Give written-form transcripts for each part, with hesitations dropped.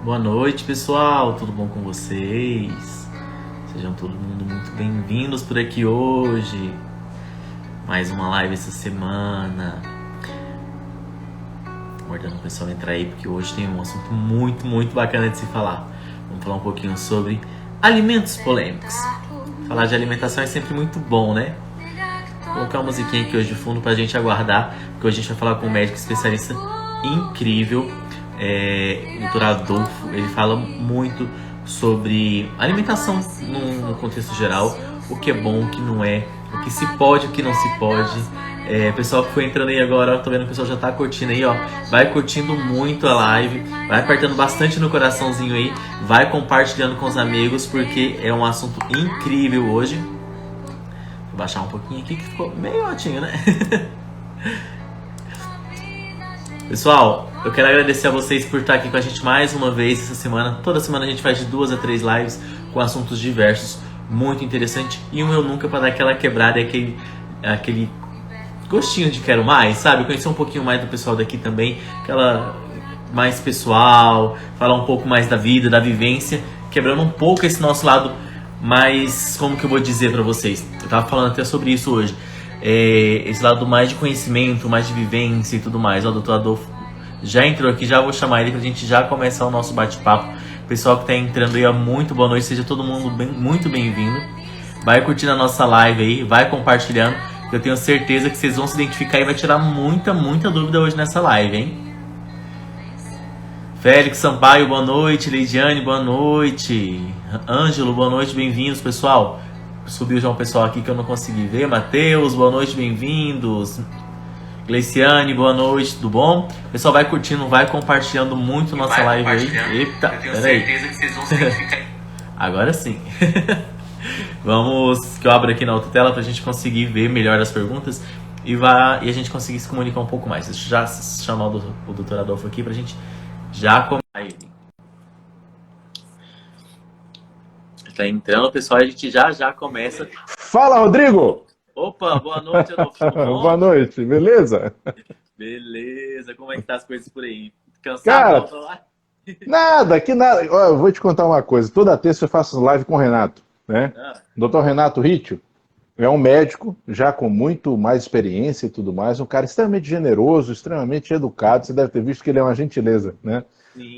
Boa noite, pessoal. Tudo bom com vocês? Sejam todo mundo muito bem-vindos por aqui hoje. Mais uma live essa semana. Aguardando o pessoal entrar aí, porque hoje tem um assunto muito bacana de se falar. Vamos falar um pouquinho sobre alimentos polêmicos. Falar de alimentação é sempre muito bom, né? Vou colocar uma musiquinha aqui hoje de fundo pra gente aguardar, porque hoje a gente vai falar com um médico especialista incrível, o Dr. Adolfo. Ele fala muito sobre alimentação no contexto geral, o que é bom, o que não é, o que se pode, o que não se pode. O pessoal que foi entrando aí agora, tô vendo que o pessoal já tá curtindo aí, ó. Vai curtindo muito a live, vai apertando bastante no coraçãozinho aí, vai compartilhando com os amigos, porque é um assunto incrível hoje. Vou baixar um pouquinho aqui que ficou meio altinho, né? Pessoal, eu quero agradecer a vocês por estar aqui com a gente mais uma vez essa semana. Toda semana a gente faz de 2 a 3 lives com assuntos diversos, muito interessante. E um Eu Nunca para dar aquela quebrada e aquele gostinho de quero mais, sabe? Conhecer um pouquinho mais do pessoal daqui também, aquela mais pessoal, falar um pouco mais da vida, da vivência, quebrando um pouco esse nosso lado mais, como que eu vou dizer pra vocês? Eu tava falando até sobre isso hoje. Esse lado mais de conhecimento, mais de vivência e tudo mais. Ó, o doutor Adolfo já entrou aqui, já vou chamar ele pra gente já começar o nosso bate-papo. Pessoal que tá entrando aí, ó, muito boa noite, seja todo mundo muito bem-vindo. Vai curtindo a nossa live aí, vai compartilhando. Eu tenho certeza que vocês vão se identificar e vai tirar muita dúvida hoje nessa live, hein? Félix Sampaio, boa noite. Leidiane, boa noite. Ângelo, boa noite, bem-vindos, pessoal. Subiu já um pessoal aqui que eu não consegui ver. Matheus, boa noite, bem-vindos. Gleiciane, boa noite, tudo bom? Pessoal, vai curtindo, vai compartilhando muito nossa live aí. Eita, peraí. Que vocês vão se identificar. Agora sim. Vamos, que eu abro aqui na outra tela pra gente conseguir ver melhor as perguntas e a gente conseguir se comunicar um pouco mais. Deixa eu já chamar o Dr. Adolfo aqui pra gente já começar ele. Tá entrando, pessoal, a gente já começa. Fala, Rodrigo! Opa, boa noite, Adolfo, tudo bom? Boa noite, beleza? Beleza, como é que tá as coisas por aí? Cansado Cara, não falar? nada, que nada. Ó, eu vou te contar uma coisa. Toda terça eu faço live com o Renato, né? Ah, Dr. Renato Ritchio é um médico já com muito mais experiência e tudo mais, um cara extremamente generoso, extremamente educado. Você deve ter visto que ele é uma gentileza, né?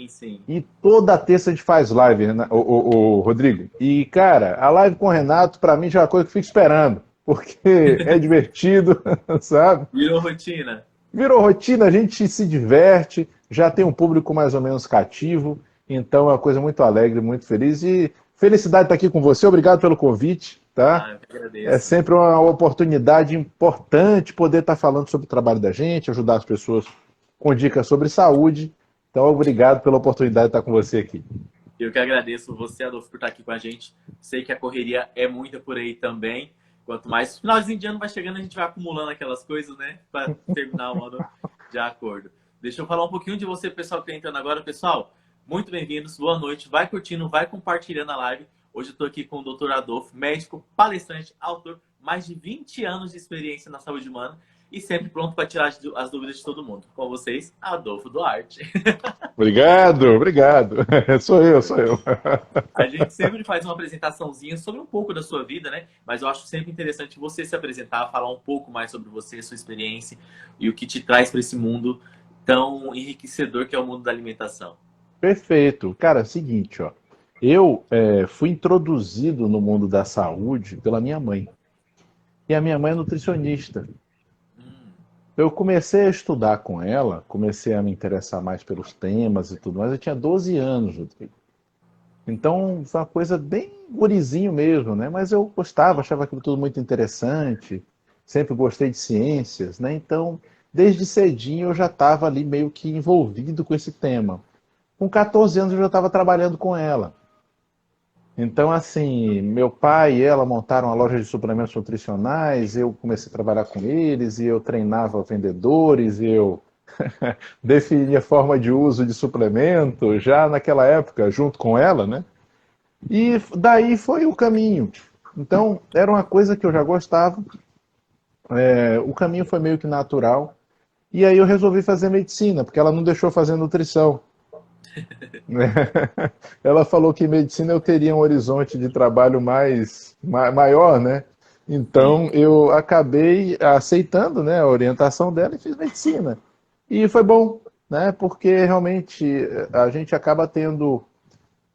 sim. E toda terça a gente faz live, o Rodrigo. E, cara, a live com o Renato, pra mim, já é uma coisa que eu fico esperando, porque é divertido, sabe? Virou rotina. Virou rotina, a gente se diverte, já tem um público mais ou menos cativo, então é uma coisa muito alegre, muito feliz. E felicidade estar aqui com você, obrigado pelo convite, tá? Eu que É agradeço. sempre uma oportunidade importante poder estar falando sobre o trabalho da gente, ajudar as pessoas com dicas sobre saúde. Então, obrigado pela oportunidade de estar com você aqui. Eu que agradeço você, Adolfo, por estar aqui com a gente. Sei que a correria é muita por aí também. Quanto mais finalzinho de ano vai chegando, a gente vai acumulando aquelas coisas, né? Para terminar o ano de acordo. Deixa eu falar um pouquinho de você, pessoal que está entrando agora. Pessoal, muito bem-vindos, boa noite. Vai curtindo, vai compartilhando a live. Hoje eu estou aqui com o Dr. Adolfo, médico, palestrante, autor, mais de 20 anos de experiência na saúde humana e sempre pronto para tirar as dúvidas de todo mundo. Com vocês, Adolfo Duarte. Obrigado. Sou eu. A gente sempre faz uma apresentaçãozinha sobre um pouco da sua vida, né? Mas eu acho sempre interessante você se apresentar, falar um pouco mais sobre você, sua experiência e o que te traz para esse mundo tão enriquecedor que é o mundo da alimentação. Perfeito. Cara, é o seguinte, ó. Eu fui introduzido no mundo da saúde pela minha mãe. E a minha mãe é nutricionista. Hum, Eu comecei a estudar com ela, comecei a me interessar mais pelos temas e tudo mais. Eu tinha 12 anos, Rodrigo. Então, foi uma coisa bem gurizinho mesmo, né? Mas eu gostava, achava aquilo tudo muito interessante. Sempre gostei de ciências, né? Então, desde cedinho eu já estava ali meio que envolvido com esse tema. Com 14 anos eu já estava trabalhando com ela. Então, assim, meu pai e ela montaram uma loja de suplementos nutricionais, eu comecei a trabalhar com eles e eu treinava vendedores, e eu definia forma de uso de suplemento já naquela época, junto com ela, né? E daí foi o caminho. Então, era uma coisa que eu já gostava, o caminho foi meio que natural, e aí eu resolvi fazer medicina, porque ela não deixou fazer nutrição. Ela falou que em medicina eu teria um horizonte de trabalho maior, né? Então Sim. eu acabei aceitando, né, a orientação dela e fiz medicina. E foi bom, né? Porque realmente a gente acaba tendo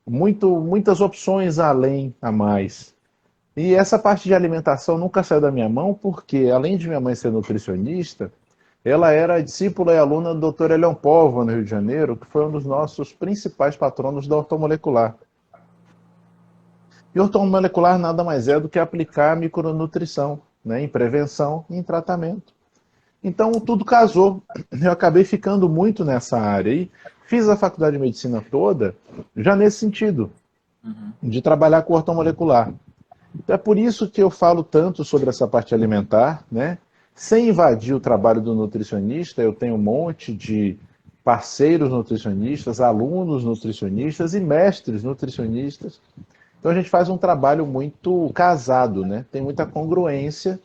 muitas opções além a mais. E essa parte de alimentação nunca saiu da minha mão, porque além de minha mãe ser nutricionista, ela era discípula e aluna do Dr. Elion Póvoa, no Rio de Janeiro, que foi um dos nossos principais patronos da ortomolecular. E ortomolecular nada mais é do que aplicar micronutrição, né, em prevenção e em tratamento. Então tudo casou. Eu acabei ficando muito nessa área e fiz a faculdade de medicina toda já nesse sentido, Uhum. de trabalhar com ortomolecular. Então é por isso que eu falo tanto sobre essa parte alimentar, né? Sem invadir o trabalho do nutricionista, eu tenho um monte de parceiros nutricionistas, alunos nutricionistas e mestres nutricionistas. Então a gente faz um trabalho muito casado, né? Tem muita congruência,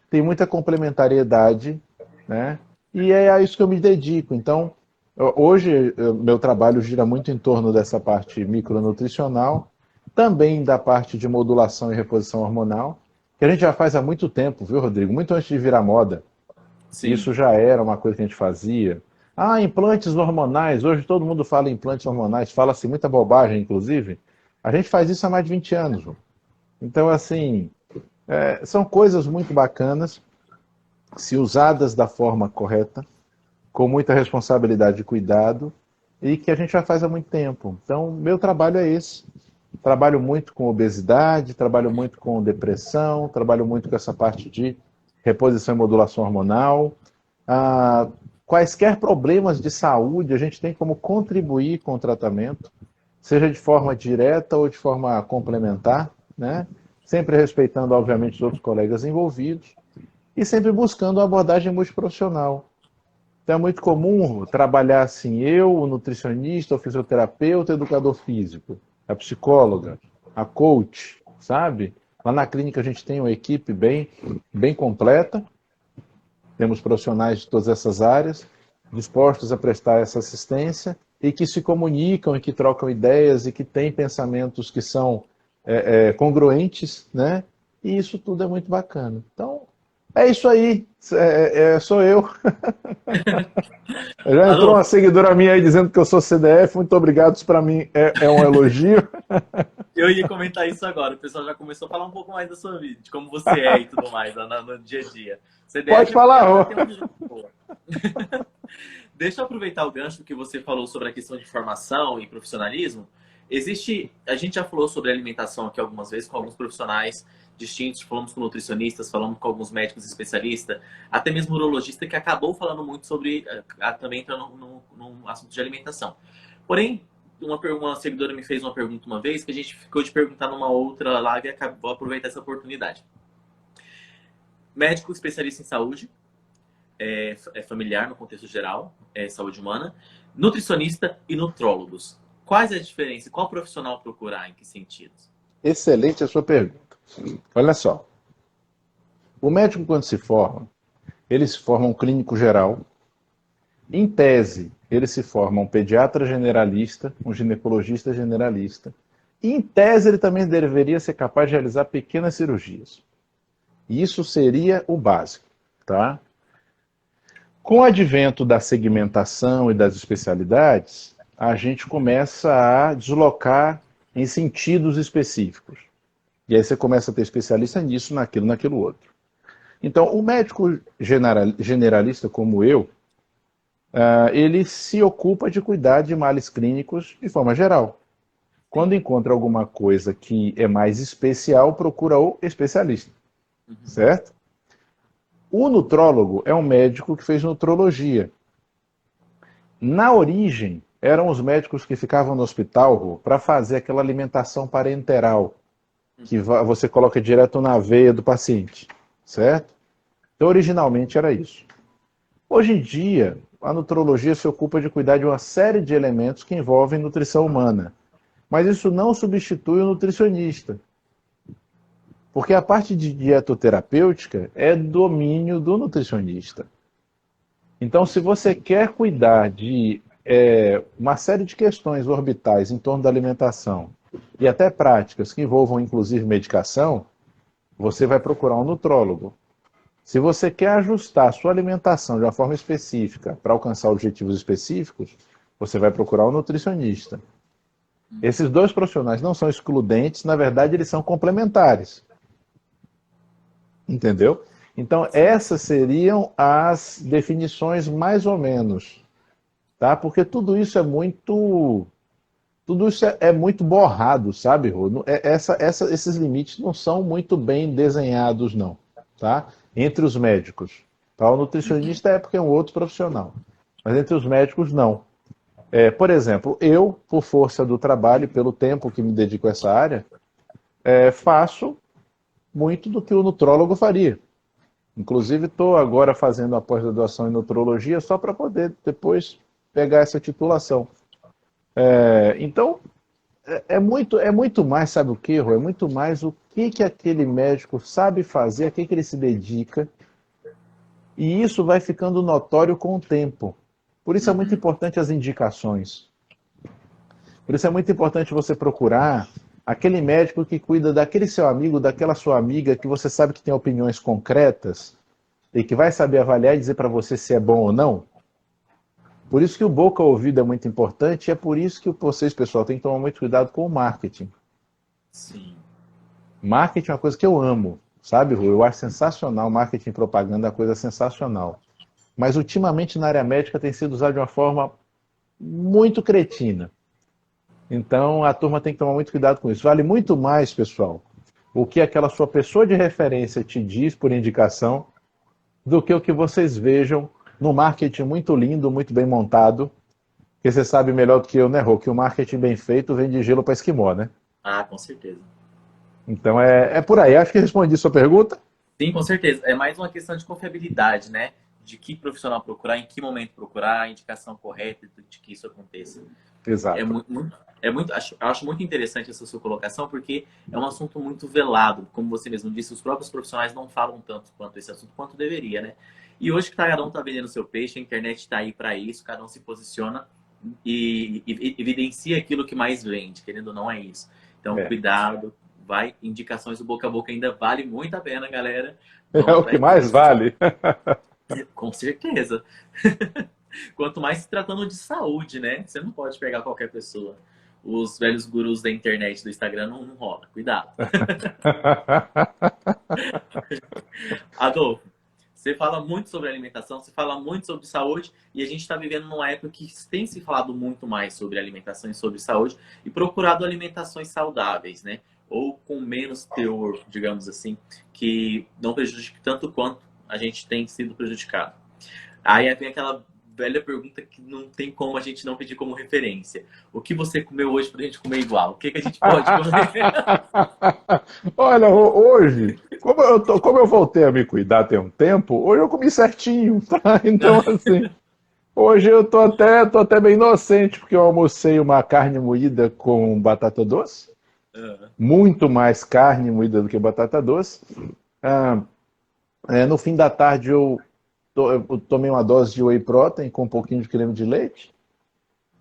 tem muita complementariedade, né? E é a isso que eu me dedico. Então, hoje meu trabalho gira muito em torno dessa parte micronutricional, também da parte de modulação e reposição hormonal, que a gente já faz há muito tempo, viu, Rodrigo? Muito antes de virar moda. Sim. Isso já era uma coisa que a gente fazia. Ah, implantes hormonais. Hoje todo mundo fala em implantes hormonais, fala-se muita bobagem, inclusive. A gente faz isso há mais de 20 anos. João. Então, assim, são coisas muito bacanas, se usadas da forma correta, com muita responsabilidade e cuidado, e que a gente já faz há muito tempo. Então, meu trabalho é esse. Trabalho muito com obesidade, trabalho muito com depressão, trabalho muito com essa parte de reposição e modulação hormonal. Ah, quaisquer problemas de saúde, a gente tem como contribuir com o tratamento, seja de forma direta ou de forma complementar, né? Sempre respeitando, obviamente, os outros colegas envolvidos e sempre buscando uma abordagem multiprofissional. Então é muito comum trabalhar assim, eu, o nutricionista, o fisioterapeuta, o educador físico, a psicóloga, a coach, sabe? Lá na clínica a gente tem uma equipe bem completa, temos profissionais de todas essas áreas, dispostos a prestar essa assistência e que se comunicam e que trocam ideias e que têm pensamentos que são congruentes, né? E isso tudo é muito bacana. Então, é isso aí. Sou eu. Já entrou uma Adolfo, seguidora minha aí dizendo que eu sou CDF. Muito obrigado. Isso para mim é um elogio. eu ia comentar isso agora. O pessoal já começou a falar um pouco mais da sua vida, de como você é e tudo mais no dia a dia. Pode CDF é porque falar, ela Rô. tem uma vida boa. Deixa eu aproveitar o gancho que você falou sobre a questão de formação e profissionalismo. A gente já falou sobre alimentação aqui algumas vezes com alguns profissionais distintos, falamos com nutricionistas, falamos com alguns médicos especialistas, até mesmo urologista que acabou falando muito sobre, também entrando no assunto de alimentação. Porém, uma seguidora me fez uma pergunta uma vez que a gente ficou de perguntar numa outra live e acabou aproveitar essa oportunidade. Médico especialista em saúde, familiar no contexto geral, saúde humana, nutricionista e nutrólogos. Quais a diferença? Qual profissional procurar? Em que sentidos? Excelente a sua pergunta. Olha só. O médico, quando se forma, ele se forma um clínico geral. Em tese, ele se forma um pediatra generalista, um ginecologista generalista. E, em tese, ele também deveria ser capaz de realizar pequenas cirurgias. Isso seria o básico, tá? Com o advento da segmentação e das especialidades, a gente começa a deslocar em sentidos específicos. E aí você começa a ter especialista nisso, naquilo outro. Então, o médico generalista como eu, ele se ocupa de cuidar de males clínicos de forma geral. Sim. Quando encontra alguma coisa que é mais especial, procura o especialista, Uhum. certo? O nutrólogo é um médico que fez nutrologia. Na origem, eram os médicos que ficavam no hospital para fazer aquela alimentação parenteral, que você coloca direto na veia do paciente, certo? Então, originalmente era isso. Hoje em dia, a nutrologia se ocupa de cuidar de uma série de elementos que envolvem nutrição humana. Mas isso não substitui o nutricionista. Porque a parte de dietoterapêutica é domínio do nutricionista. Então, se você quer cuidar de uma série de questões orbitais em torno da alimentação e até práticas que envolvam inclusive medicação, você vai procurar um nutrólogo. Se você quer ajustar a sua alimentação de uma forma específica para alcançar objetivos específicos, você vai procurar um nutricionista. Esses dois profissionais não são excludentes, na verdade eles são complementares. Entendeu? Então Sim. essas seriam as definições mais ou menos, tá? Porque tudo isso é muito borrado, sabe, Rô? Esses limites não são muito bem desenhados, não, tá? Entre os médicos. Tá? O Uhum. nutricionista é porque é um outro profissional. Mas entre os médicos, não. Por exemplo, eu, por força do trabalho, pelo tempo que me dedico a essa área, faço muito do que o nutrólogo faria. Inclusive, estou agora fazendo a pós-graduação em nutrologia só para poder depois pegar essa titulação. Então, é muito mais, sabe o que, Rô? É muito mais o que aquele médico sabe fazer, a que ele se dedica, e isso vai ficando notório com o tempo. Por isso é muito Uhum. importante as indicações. Por isso é muito importante você procurar aquele médico que cuida daquele seu amigo, daquela sua amiga, que você sabe que tem opiniões concretas e que vai saber avaliar e dizer para você se é bom ou não. Por isso que o boca a ouvido é muito importante e é por isso que vocês, pessoal, têm que tomar muito cuidado com o marketing. Sim. Marketing é uma coisa que eu amo, sabe, Ru? Eu acho sensacional, marketing e propaganda é uma coisa sensacional. Mas ultimamente na área médica tem sido usado de uma forma muito cretina. Então a turma tem que tomar muito cuidado com isso. Vale muito mais, pessoal, o que aquela sua pessoa de referência te diz por indicação, do que o que vocês vejam no marketing muito lindo, muito bem montado. Porque você sabe melhor do que eu, né, Rô, que o marketing bem feito vem de gelo para esquimó, né? Ah, com certeza. Então é por aí. Acho que respondi sua pergunta. Sim, com certeza. É mais uma questão de confiabilidade, né? De que profissional procurar, em que momento procurar, a indicação correta de que isso aconteça. É Exato. acho muito interessante essa sua colocação, porque é um assunto muito velado. Como você mesmo disse, os próprios profissionais não falam tanto quanto esse assunto, quanto deveria, né? E hoje que cada um está vendendo seu peixe, a internet está aí para isso, cada um se posiciona e evidencia aquilo que mais vende, querendo ou não é isso. Então, É. cuidado, vai, indicações do boca a boca ainda vale muito a pena, galera. É Vão o que atrás mais disso, vale. com certeza. Quanto mais se tratando de saúde, né? Você não pode pegar qualquer pessoa. Os velhos gurus da internet, do Instagram, não rola. Cuidado. Adolfo, você fala muito sobre alimentação, você fala muito sobre saúde, e a gente está vivendo numa época que tem se falado muito mais sobre alimentação e sobre saúde, e procurado alimentações saudáveis, né? Ou com menos teor, digamos assim, que não prejudique tanto quanto a gente tem sido prejudicado. Aí vem aquela velha pergunta que não tem como a gente não pedir como referência. O que você comeu hoje pra gente comer igual? O que, que a gente pode comer? Olha, hoje, como eu voltei a me cuidar tem um tempo, hoje eu comi certinho, tá? Então, assim, hoje eu tô até bem inocente, porque eu almocei uma carne moída com batata doce, muito mais carne moída do que batata doce. Ah, no fim da tarde eu tomei uma dose de whey protein com um pouquinho de creme de leite.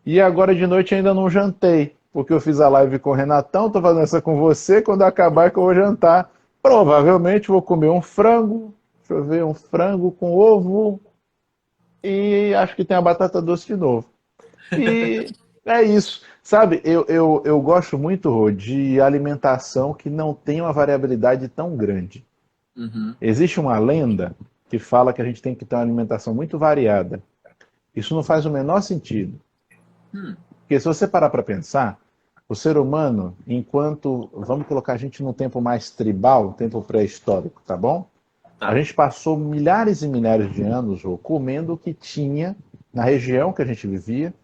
E agora de noite ainda não jantei, porque eu fiz a live com o Renatão, tô fazendo essa com você, quando acabar que eu vou jantar. Provavelmente vou comer um frango, deixa eu ver, um frango com ovo e acho que tem a batata doce de novo. E é isso. Sabe, eu gosto muito, Rô, de alimentação que não tem uma variabilidade tão grande. Uhum. Existe uma lenda que fala que a gente tem que ter uma alimentação muito variada. Isso não faz o menor sentido. Hum, Porque se você parar para pensar, o ser humano, enquanto, vamos colocar a gente num tempo mais tribal, um tempo pré-histórico, tá bom? A tá. gente passou milhares e milhares de anos comendo o que tinha na região que a gente vivia,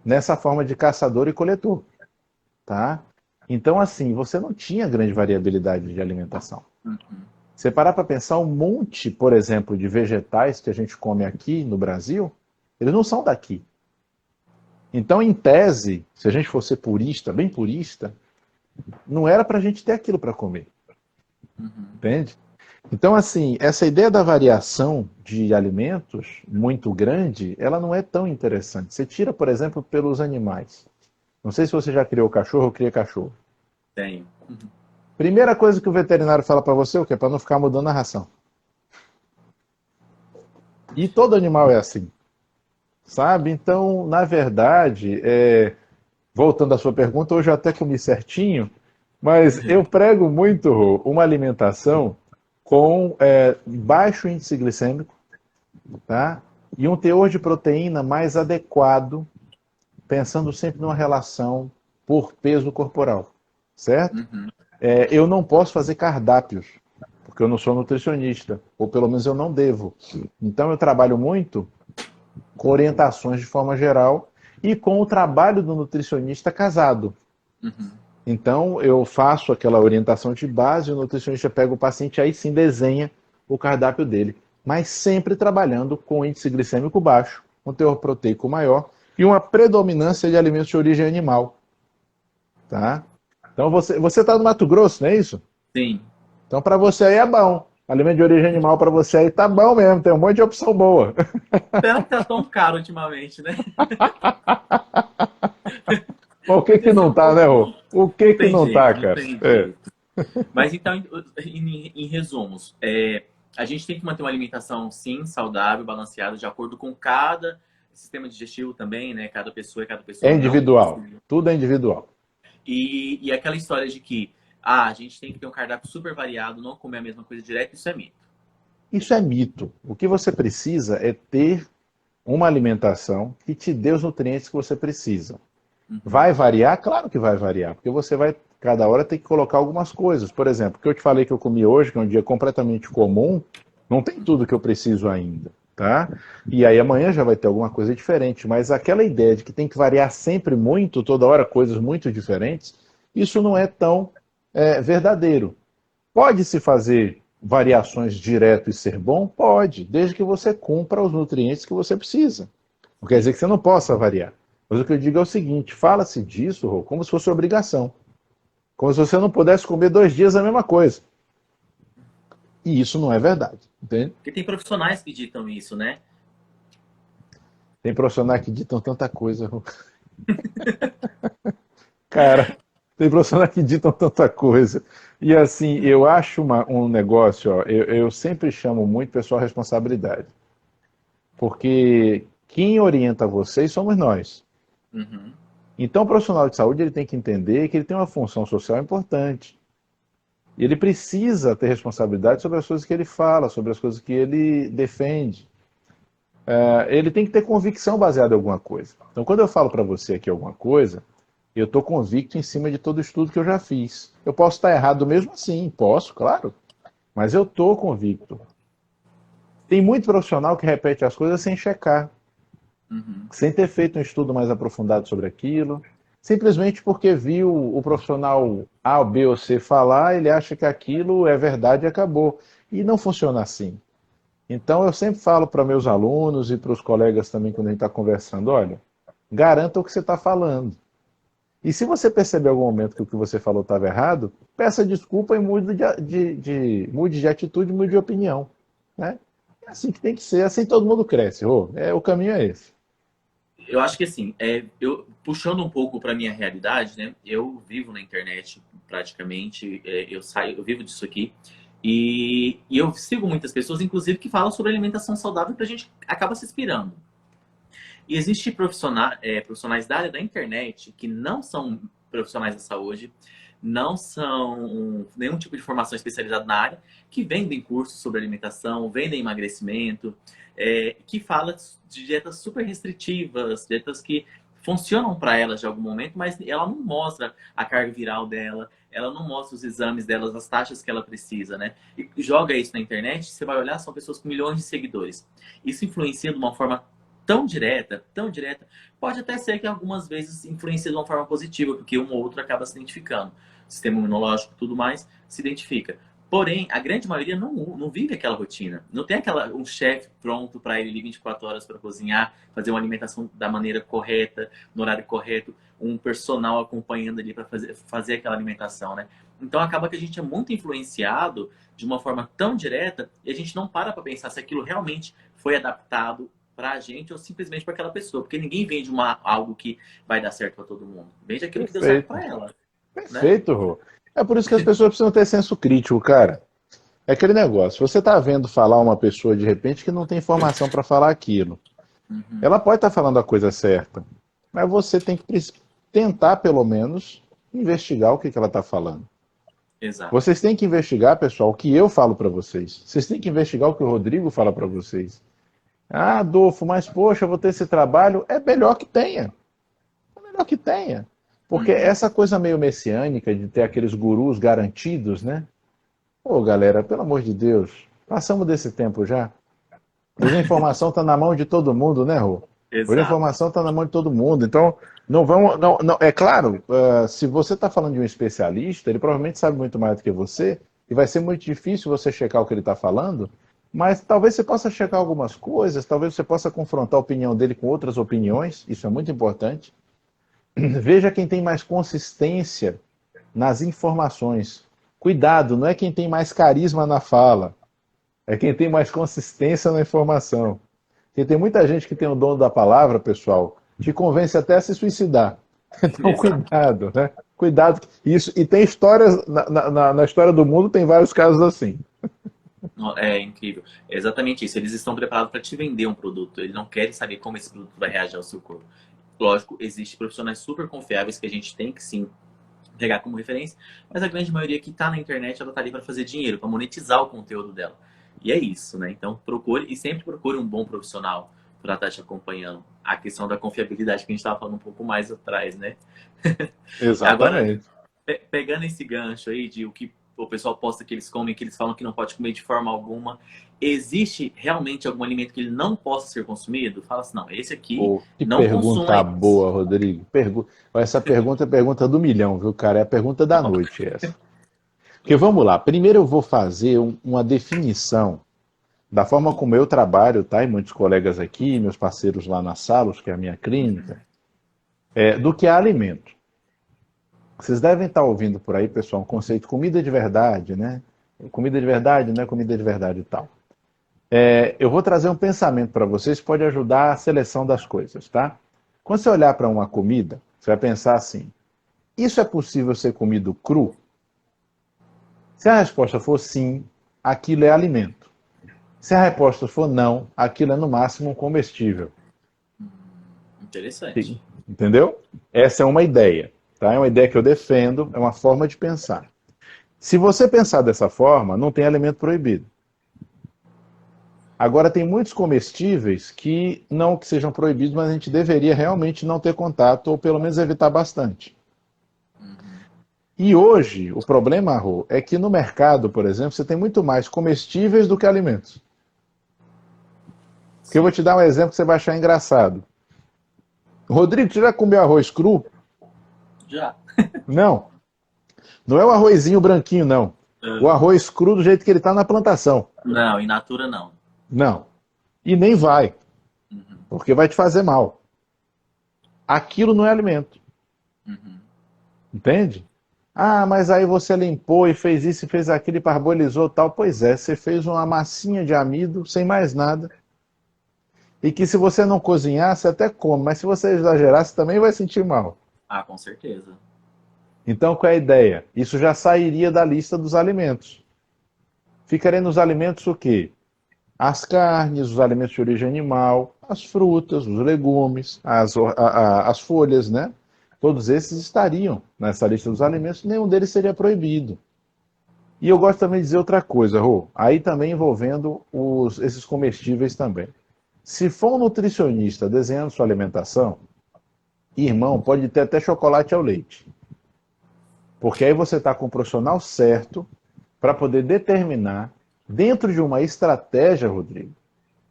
nessa forma de caçador e coletor, tá? Então, assim, você não tinha grande variabilidade de alimentação. Uhum. Você parar para pensar, um monte, por exemplo, de vegetais que a gente come aqui no Brasil, eles não são daqui. Então, em tese, se a gente fosse purista, bem purista, não era para a gente ter aquilo para comer, Uhum. entende? Então, assim, essa ideia da variação de alimentos muito grande, ela não é tão interessante. Você tira, por exemplo, pelos animais. Não sei se você já criou cachorro ou cria cachorro. Tenho. Primeira coisa que o veterinário fala para você, o quê? Para não ficar mudando a ração. E todo animal é assim, sabe? Então, na verdade, voltando à sua pergunta, hoje eu até comi certinho, mas eu prego muito, Rô, uma alimentação com baixo índice glicêmico, tá? E um teor de proteína mais adequado, pensando sempre numa relação por peso corporal, certo? Uhum. Eu não posso fazer cardápios, porque eu não sou nutricionista, ou pelo menos eu não devo. Então eu trabalho muito com orientações de forma geral e com o trabalho do nutricionista casado. Uhum. Então eu faço aquela orientação de base, o nutricionista pega o paciente, aí sim desenha o cardápio dele. Mas sempre trabalhando com índice glicêmico baixo, um teor proteico maior e uma predominância de alimentos de origem animal. Tá? Então você está no Mato Grosso, não é isso? Sim. Então para você aí é bom. Alimento de origem animal para você aí tá bom mesmo, tem um monte de opção boa. Pena que tá tão caro ultimamente, né? Mas o que que Podia ser não um tá, né, pouco. Rô? O Não que que tem não tá, jeito, não cara? tem jeito. Mas então, em resumos, a gente tem que manter uma alimentação, sim, saudável, balanceada, de acordo com cada sistema digestivo também, né? Cada É pessoa não. individual. Tudo é individual. E aquela história de que a gente tem que ter um cardápio super variado, não comer a mesma coisa direto, isso é mito. Isso é mito. O que você precisa é ter uma alimentação que te dê os nutrientes que você precisa. Uhum. Vai variar? Claro que vai variar, porque você vai, cada hora, ter que colocar algumas coisas. Por exemplo, o que eu te falei que eu comi hoje, que é um dia completamente comum, não tem tudo que eu preciso ainda, tá? E aí amanhã já vai ter alguma coisa diferente, mas aquela ideia de que tem que variar sempre muito, toda hora coisas muito diferentes, isso não é tão verdadeiro. Pode-se fazer variações direto e ser bom? Pode, desde que você cumpra os nutrientes que você precisa. Não quer dizer que você não possa variar. Mas o que eu digo é o seguinte: fala-se disso, Rô, como se fosse obrigação. Como se você não pudesse comer 2 dias a mesma coisa. E isso não é verdade. Entende? Porque tem profissionais que ditam isso, né? Tem profissionais que ditam tanta coisa, Rô. Cara, tem profissionais que ditam tanta coisa. E assim, eu acho um negócio, ó, eu sempre chamo muito pessoal a responsabilidade. Porque quem orienta vocês somos nós. Uhum. Então, o profissional de saúde ele tem que entender que ele tem uma função social importante. E ele precisa ter responsabilidade sobre as coisas que ele fala, sobre as coisas que ele defende. Ele tem que ter convicção baseada em alguma coisa. Então, quando eu falo para você aqui alguma coisa, eu estou convicto em cima de todo estudo que eu já fiz. Eu posso estar errado mesmo assim, posso, claro, mas eu estou convicto. Tem muito profissional que repete as coisas sem checar, Uhum. sem ter feito um estudo mais aprofundado sobre aquilo, simplesmente porque viu o profissional A, B ou C falar, ele acha que aquilo é verdade e acabou. E não funciona assim. Então eu sempre falo para meus alunos e para os colegas também quando a gente está conversando, olha, garanta o que você está falando. E se você perceber em algum momento que o que você falou estava errado, peça desculpa e mude de atitude, mude de opinião. Né? É assim que tem que ser, assim todo mundo cresce. O caminho é esse. Eu acho que assim, eu puxando um pouco para minha realidade, né? Eu vivo na internet praticamente, eu vivo disso aqui e eu sigo muitas pessoas, inclusive, que falam sobre alimentação saudável, que a gente acaba se inspirando. E existem profissionais da área da internet que não são profissionais da saúde, não são nenhum tipo de formação especializada na área, que vendem cursos sobre alimentação, vendem emagrecimento, que fala de dietas super restritivas, dietas que funcionam para elas de algum momento, mas ela não mostra a carga viral dela, ela não mostra os exames delas, as taxas que ela precisa, né? E joga isso na internet, você vai olhar, são pessoas com milhões de seguidores. Isso influencia de uma forma tão direta, pode até ser que algumas vezes influencie de uma forma positiva, porque um ou outro acaba se identificando. O sistema imunológico e tudo mais se identifica. Porém, a grande maioria não vive aquela rotina. Não tem um chefe pronto para ele ali 24 horas para cozinhar, fazer uma alimentação da maneira correta, no horário correto, um personal acompanhando ali para fazer aquela alimentação, né? Então acaba que a gente é muito influenciado de uma forma tão direta e a gente não para pensar se aquilo realmente foi adaptado para a gente ou simplesmente para aquela pessoa. Porque ninguém vende algo que vai dar certo para todo mundo. Vende aquilo que deu certo Perfeito. para ela, né? Perfeito, Rô. É por isso que as pessoas precisam ter senso crítico, cara. É aquele negócio. Você está vendo falar uma pessoa de repente que não tem informação para falar aquilo. Uhum, Ela pode estar falando a coisa certa, mas você tem que tentar, pelo menos, investigar o que ela está falando. exato. Vocês têm que investigar, pessoal, o que eu falo para vocês. Vocês têm que investigar o que o Rodrigo fala para vocês. Ah, Adolfo, mas poxa, eu vou ter esse trabalho. É melhor que tenha. É melhor que tenha. Porque Uhum. essa coisa meio messiânica de ter aqueles gurus garantidos, né? Pô, galera, pelo amor de Deus, passamos desse tempo já. Hoje a informação está na mão de todo mundo, né, Rô? Hoje a Exato. informação está na mão de todo mundo. Então, não vamos. Não, não, é claro, se você está falando de um especialista, ele provavelmente sabe muito mais do que você, e vai ser muito difícil você checar o que ele está falando, mas talvez você possa checar algumas coisas, talvez você possa confrontar a opinião dele com outras opiniões, isso é muito importante. Veja quem tem mais consistência nas informações. Cuidado, não é quem tem mais carisma na fala, é quem tem mais consistência na informação. Porque tem muita gente que tem o dono da palavra, pessoal, te convence até a se suicidar. Então, Exato. cuidado, né? Cuidado. Isso, e tem histórias, na história do mundo, tem vários casos assim. É incrível. É exatamente isso. Eles estão preparados para te vender um produto. Eles não querem saber como esse produto vai reagir ao seu corpo. Lógico, existem profissionais super confiáveis que a gente tem que sim pegar como referência, mas a grande maioria que está na internet, ela está ali para fazer dinheiro, para monetizar o conteúdo dela. E é isso, né? Então procure e sempre procure um bom profissional para estar te acompanhando. A questão da confiabilidade que a gente estava falando um pouco mais atrás, né? Agora, Exatamente. pegando esse gancho aí de o que o pessoal posta que eles comem, que eles falam que não pode comer de forma alguma, existe realmente algum alimento que ele não possa ser consumido? Fala assim, não, esse aqui Oh, que não consuma pergunta isso. boa, Rodrigo. Essa pergunta é a pergunta do milhão, viu, cara? É a pergunta da noite essa. Porque vamos lá, primeiro eu vou fazer uma definição da forma como eu trabalho, tá? E muitos colegas aqui, meus parceiros lá na Salos, que é a minha clínica, do que é alimento. Vocês devem estar ouvindo por aí, pessoal, um conceito de comida de verdade, né? Comida de verdade não é comida de verdade e tal. Eu vou trazer um pensamento para vocês que pode ajudar a seleção das coisas, tá? Quando você olhar para uma comida, você vai pensar assim: isso é possível ser comido cru? Se a resposta for sim, aquilo é alimento. Se a resposta for não, aquilo é no máximo um comestível. Interessante. Entendeu? Essa é uma ideia, tá? É uma ideia que eu defendo, é uma forma de pensar. Se você pensar dessa forma, não tem alimento proibido. Agora, tem muitos comestíveis que não que sejam proibidos, mas a gente deveria realmente não ter contato, ou pelo menos evitar bastante. Uhum. E hoje, o problema, Rô, é que no mercado, por exemplo, você tem muito mais comestíveis do que alimentos. Porque eu vou Sim. te dar um exemplo que você vai achar engraçado. Rodrigo, você já comeu arroz cru? Já. Não. Não é o arrozinho branquinho, não. O Uhum. arroz cru do jeito que ele está na plantação. Não, in natura não. Não. E nem vai, Uhum. porque vai te fazer mal. Aquilo não é alimento. Uhum. Entende? Ah, mas aí você limpou e fez isso e fez aquilo e parbolizou tal. Pois é, você fez uma massinha de amido, sem mais nada. E que se você não cozinhar, você até come, mas se você exagerar, você também vai sentir mal. Ah, com certeza. Então, qual é a ideia? Isso já sairia da lista dos alimentos. Ficaria nos alimentos o quê? As carnes, os alimentos de origem animal, as frutas, os legumes, as folhas, né? Todos esses estariam nessa lista dos alimentos, nenhum deles seria proibido. E eu gosto também de dizer outra coisa, Rô, aí também envolvendo esses comestíveis também. Se for um nutricionista desenhando sua alimentação, irmão, pode ter até chocolate ao leite. Porque aí você está com o profissional certo para poder determinar, dentro de uma estratégia, Rodrigo,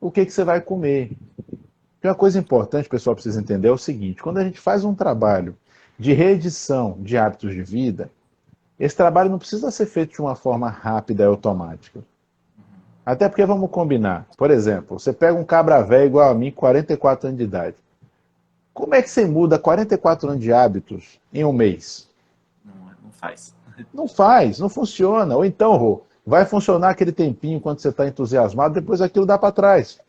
o que você vai comer. E uma coisa importante, o pessoal precisa entender é o seguinte: quando a gente faz um trabalho de reedição de hábitos de vida, esse trabalho não precisa ser feito de uma forma rápida e automática. Até porque vamos combinar. Por exemplo, você pega um cabra velho igual a mim, 44 anos de idade. Como é que você muda 44 anos de hábitos em um mês? Não, não faz. Não faz, não funciona. Ou então, Rô, vai funcionar aquele tempinho quando você está entusiasmado, depois aquilo dá para trás.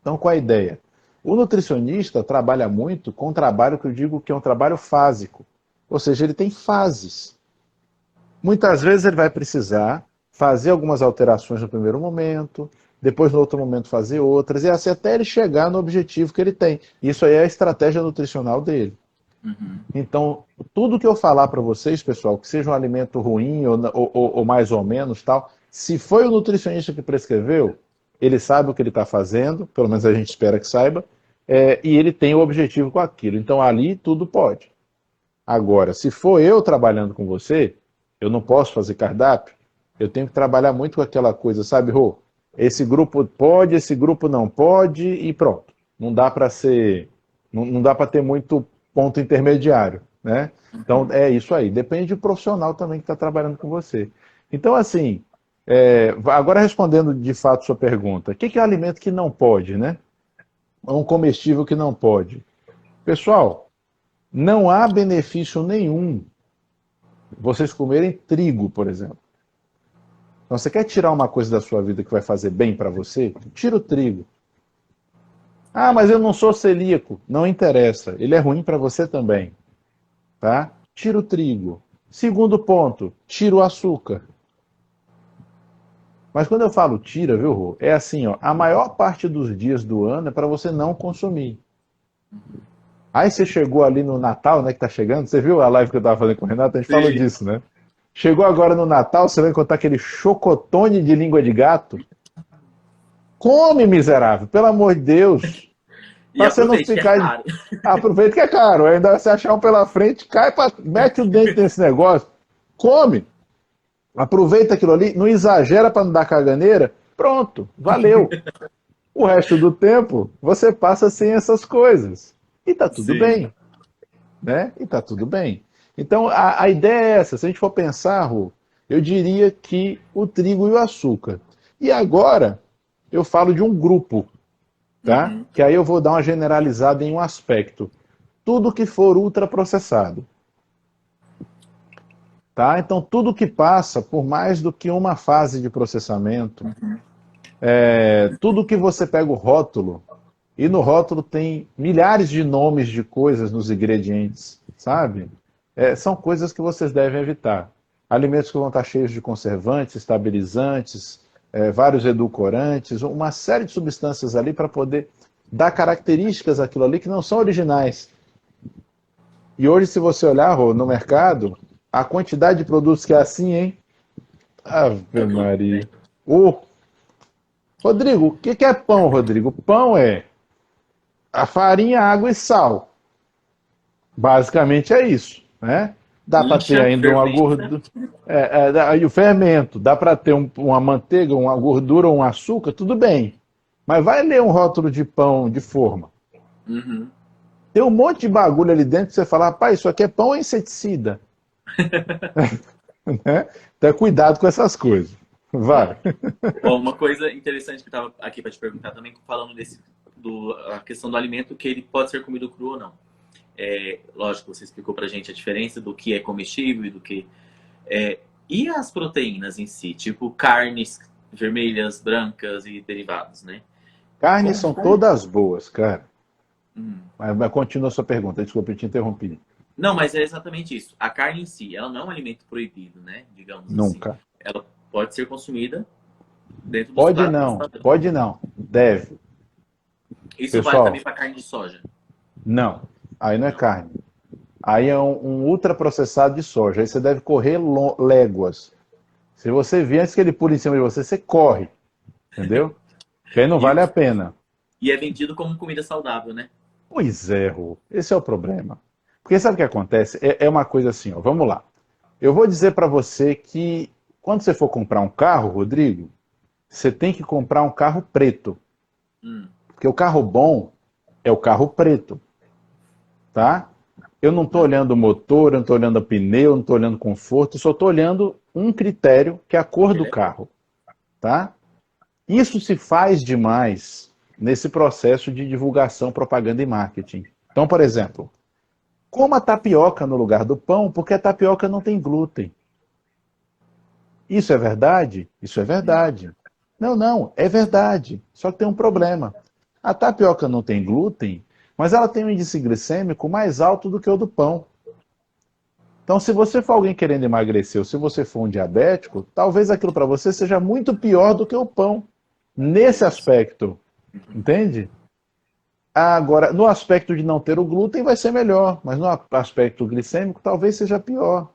Então, qual é a ideia? O nutricionista trabalha muito com um trabalho que eu digo que é um trabalho fásico. Ou seja, ele tem fases. Muitas vezes ele vai precisar fazer algumas alterações no primeiro momento, depois no outro momento fazer outras, e assim até ele chegar no objetivo que ele tem. Isso aí é a estratégia nutricional dele. Uhum. Então, tudo que eu falar para vocês, pessoal, que seja um alimento ruim ou mais ou menos, tal, se foi o nutricionista que prescreveu, ele sabe o que ele está fazendo, pelo menos a gente espera que saiba, e ele tem o objetivo com aquilo. Então, ali tudo pode. Agora, se for eu trabalhando com você, eu não posso fazer cardápio, eu tenho que trabalhar muito com aquela coisa, sabe, Rô? Esse grupo pode, esse grupo não pode, e pronto. Não dá para ser. Não dá para ter muito ponto intermediário, né? Então é isso aí. Depende do profissional também que está trabalhando com você. Então, assim, agora respondendo de fato sua pergunta, o que é alimento que não pode, né? Um comestível que não pode. Pessoal, não há benefício nenhum vocês comerem trigo, por exemplo. Então, você quer tirar uma coisa da sua vida que vai fazer bem para você? Tira o trigo. Ah, mas eu não sou celíaco. Não interessa. Ele é ruim para você também. Tá? Tira o trigo. Segundo ponto, tira o açúcar. Mas quando eu falo tira, viu, Rô? É assim, ó, a maior parte dos dias do ano é para você não consumir. Aí você chegou ali no Natal, né, que tá chegando, você viu a live que eu tava fazendo com o Renato? A gente falou disso, né? Chegou agora no Natal, você vai encontrar aquele chocotone de língua de gato. Come, miserável, pelo amor de Deus. E aproveite que é caro. Aproveita que é caro. Ainda se achar um pela frente, mete o dente nesse negócio. Come. Aproveita aquilo ali, não exagera para não dar caganeira. Pronto, valeu. O resto do tempo, você passa sem essas coisas. E tá tudo bem. Né? E tá tudo bem. Então, a ideia é essa. Se a gente for pensar, Rô, eu diria que o trigo e o açúcar. E agora, eu falo de um grupo, tá? Uhum. Que aí eu vou dar uma generalizada em um aspecto. Tudo que for ultraprocessado. Tá? Então, tudo que passa por mais do que uma fase de processamento, tudo que você pega o rótulo, e no rótulo tem milhares de nomes de coisas nos ingredientes, sabe? São coisas que vocês devem evitar. Alimentos que vão estar cheios de conservantes, estabilizantes, vários edulcorantes, uma série de substâncias ali para poder dar características àquilo ali que não são originais. E hoje, se você olhar, Rô, no mercado, a quantidade de produtos que é assim, hein? Ave Maria. Rodrigo, o que é pão, Rodrigo? Pão é a farinha, água e sal. Basicamente é isso, né? Dá para ter ainda uma gordura. E o fermento, dá para ter uma manteiga, uma gordura, um açúcar, tudo bem. Mas vai ler um rótulo de pão de forma. Uhum. Tem um monte de bagulho ali dentro que você fala, rapaz, isso aqui é pão ou inseticida? Né? Então, cuidado com essas coisas. Vai. Bom, uma coisa interessante que eu estava aqui para te perguntar também, falando a questão do alimento, que ele pode ser comido cru ou não. Lógico, você explicou pra gente a diferença do que é comestível e do que... e as proteínas em si, tipo carnes vermelhas, brancas e derivados, né? Carnes são todas boas, cara. Hum. Mas continua a sua pergunta, desculpa, eu te interrompi. Não, mas é exatamente isso. A carne em si, ela não é um alimento proibido, né? Digamos Nunca. assim. Ela pode ser consumida dentro dos Pode pratos não, padrão. pode não. Deve. Isso Pessoal, vale também para carne de soja? Não. Aí não é carne. Aí é um ultraprocessado de soja. Aí você deve correr léguas. Se você vir antes que ele pule em cima de você, você corre. Entendeu? Porque aí não vale a pena. E é vendido como comida saudável, né? Pois é, Rô. Esse é o problema. Porque sabe o que acontece? É uma coisa assim, ó. Vamos lá. Eu vou dizer para você que quando você for comprar um carro, Rodrigo, você tem que comprar um carro preto. Porque o carro bom é o carro preto. Tá? Eu não estou olhando o motor, eu não estou olhando o pneu, eu não estou olhando o conforto, eu só estou olhando um critério, que é a cor do carro. Tá? Isso se faz demais nesse processo de divulgação, propaganda e marketing. Então, por exemplo, coma tapioca no lugar do pão, porque a tapioca não tem glúten. Isso é verdade? Isso é verdade. Não, não, é verdade. Só que tem um problema. A tapioca não tem glúten, mas ela tem um índice glicêmico mais alto do que o do pão. Então, se você for alguém querendo emagrecer, ou se você for um diabético, talvez aquilo para você seja muito pior do que o pão. Nesse aspecto, entende? Agora, no aspecto de não ter o glúten vai ser melhor, mas no aspecto glicêmico talvez seja pior.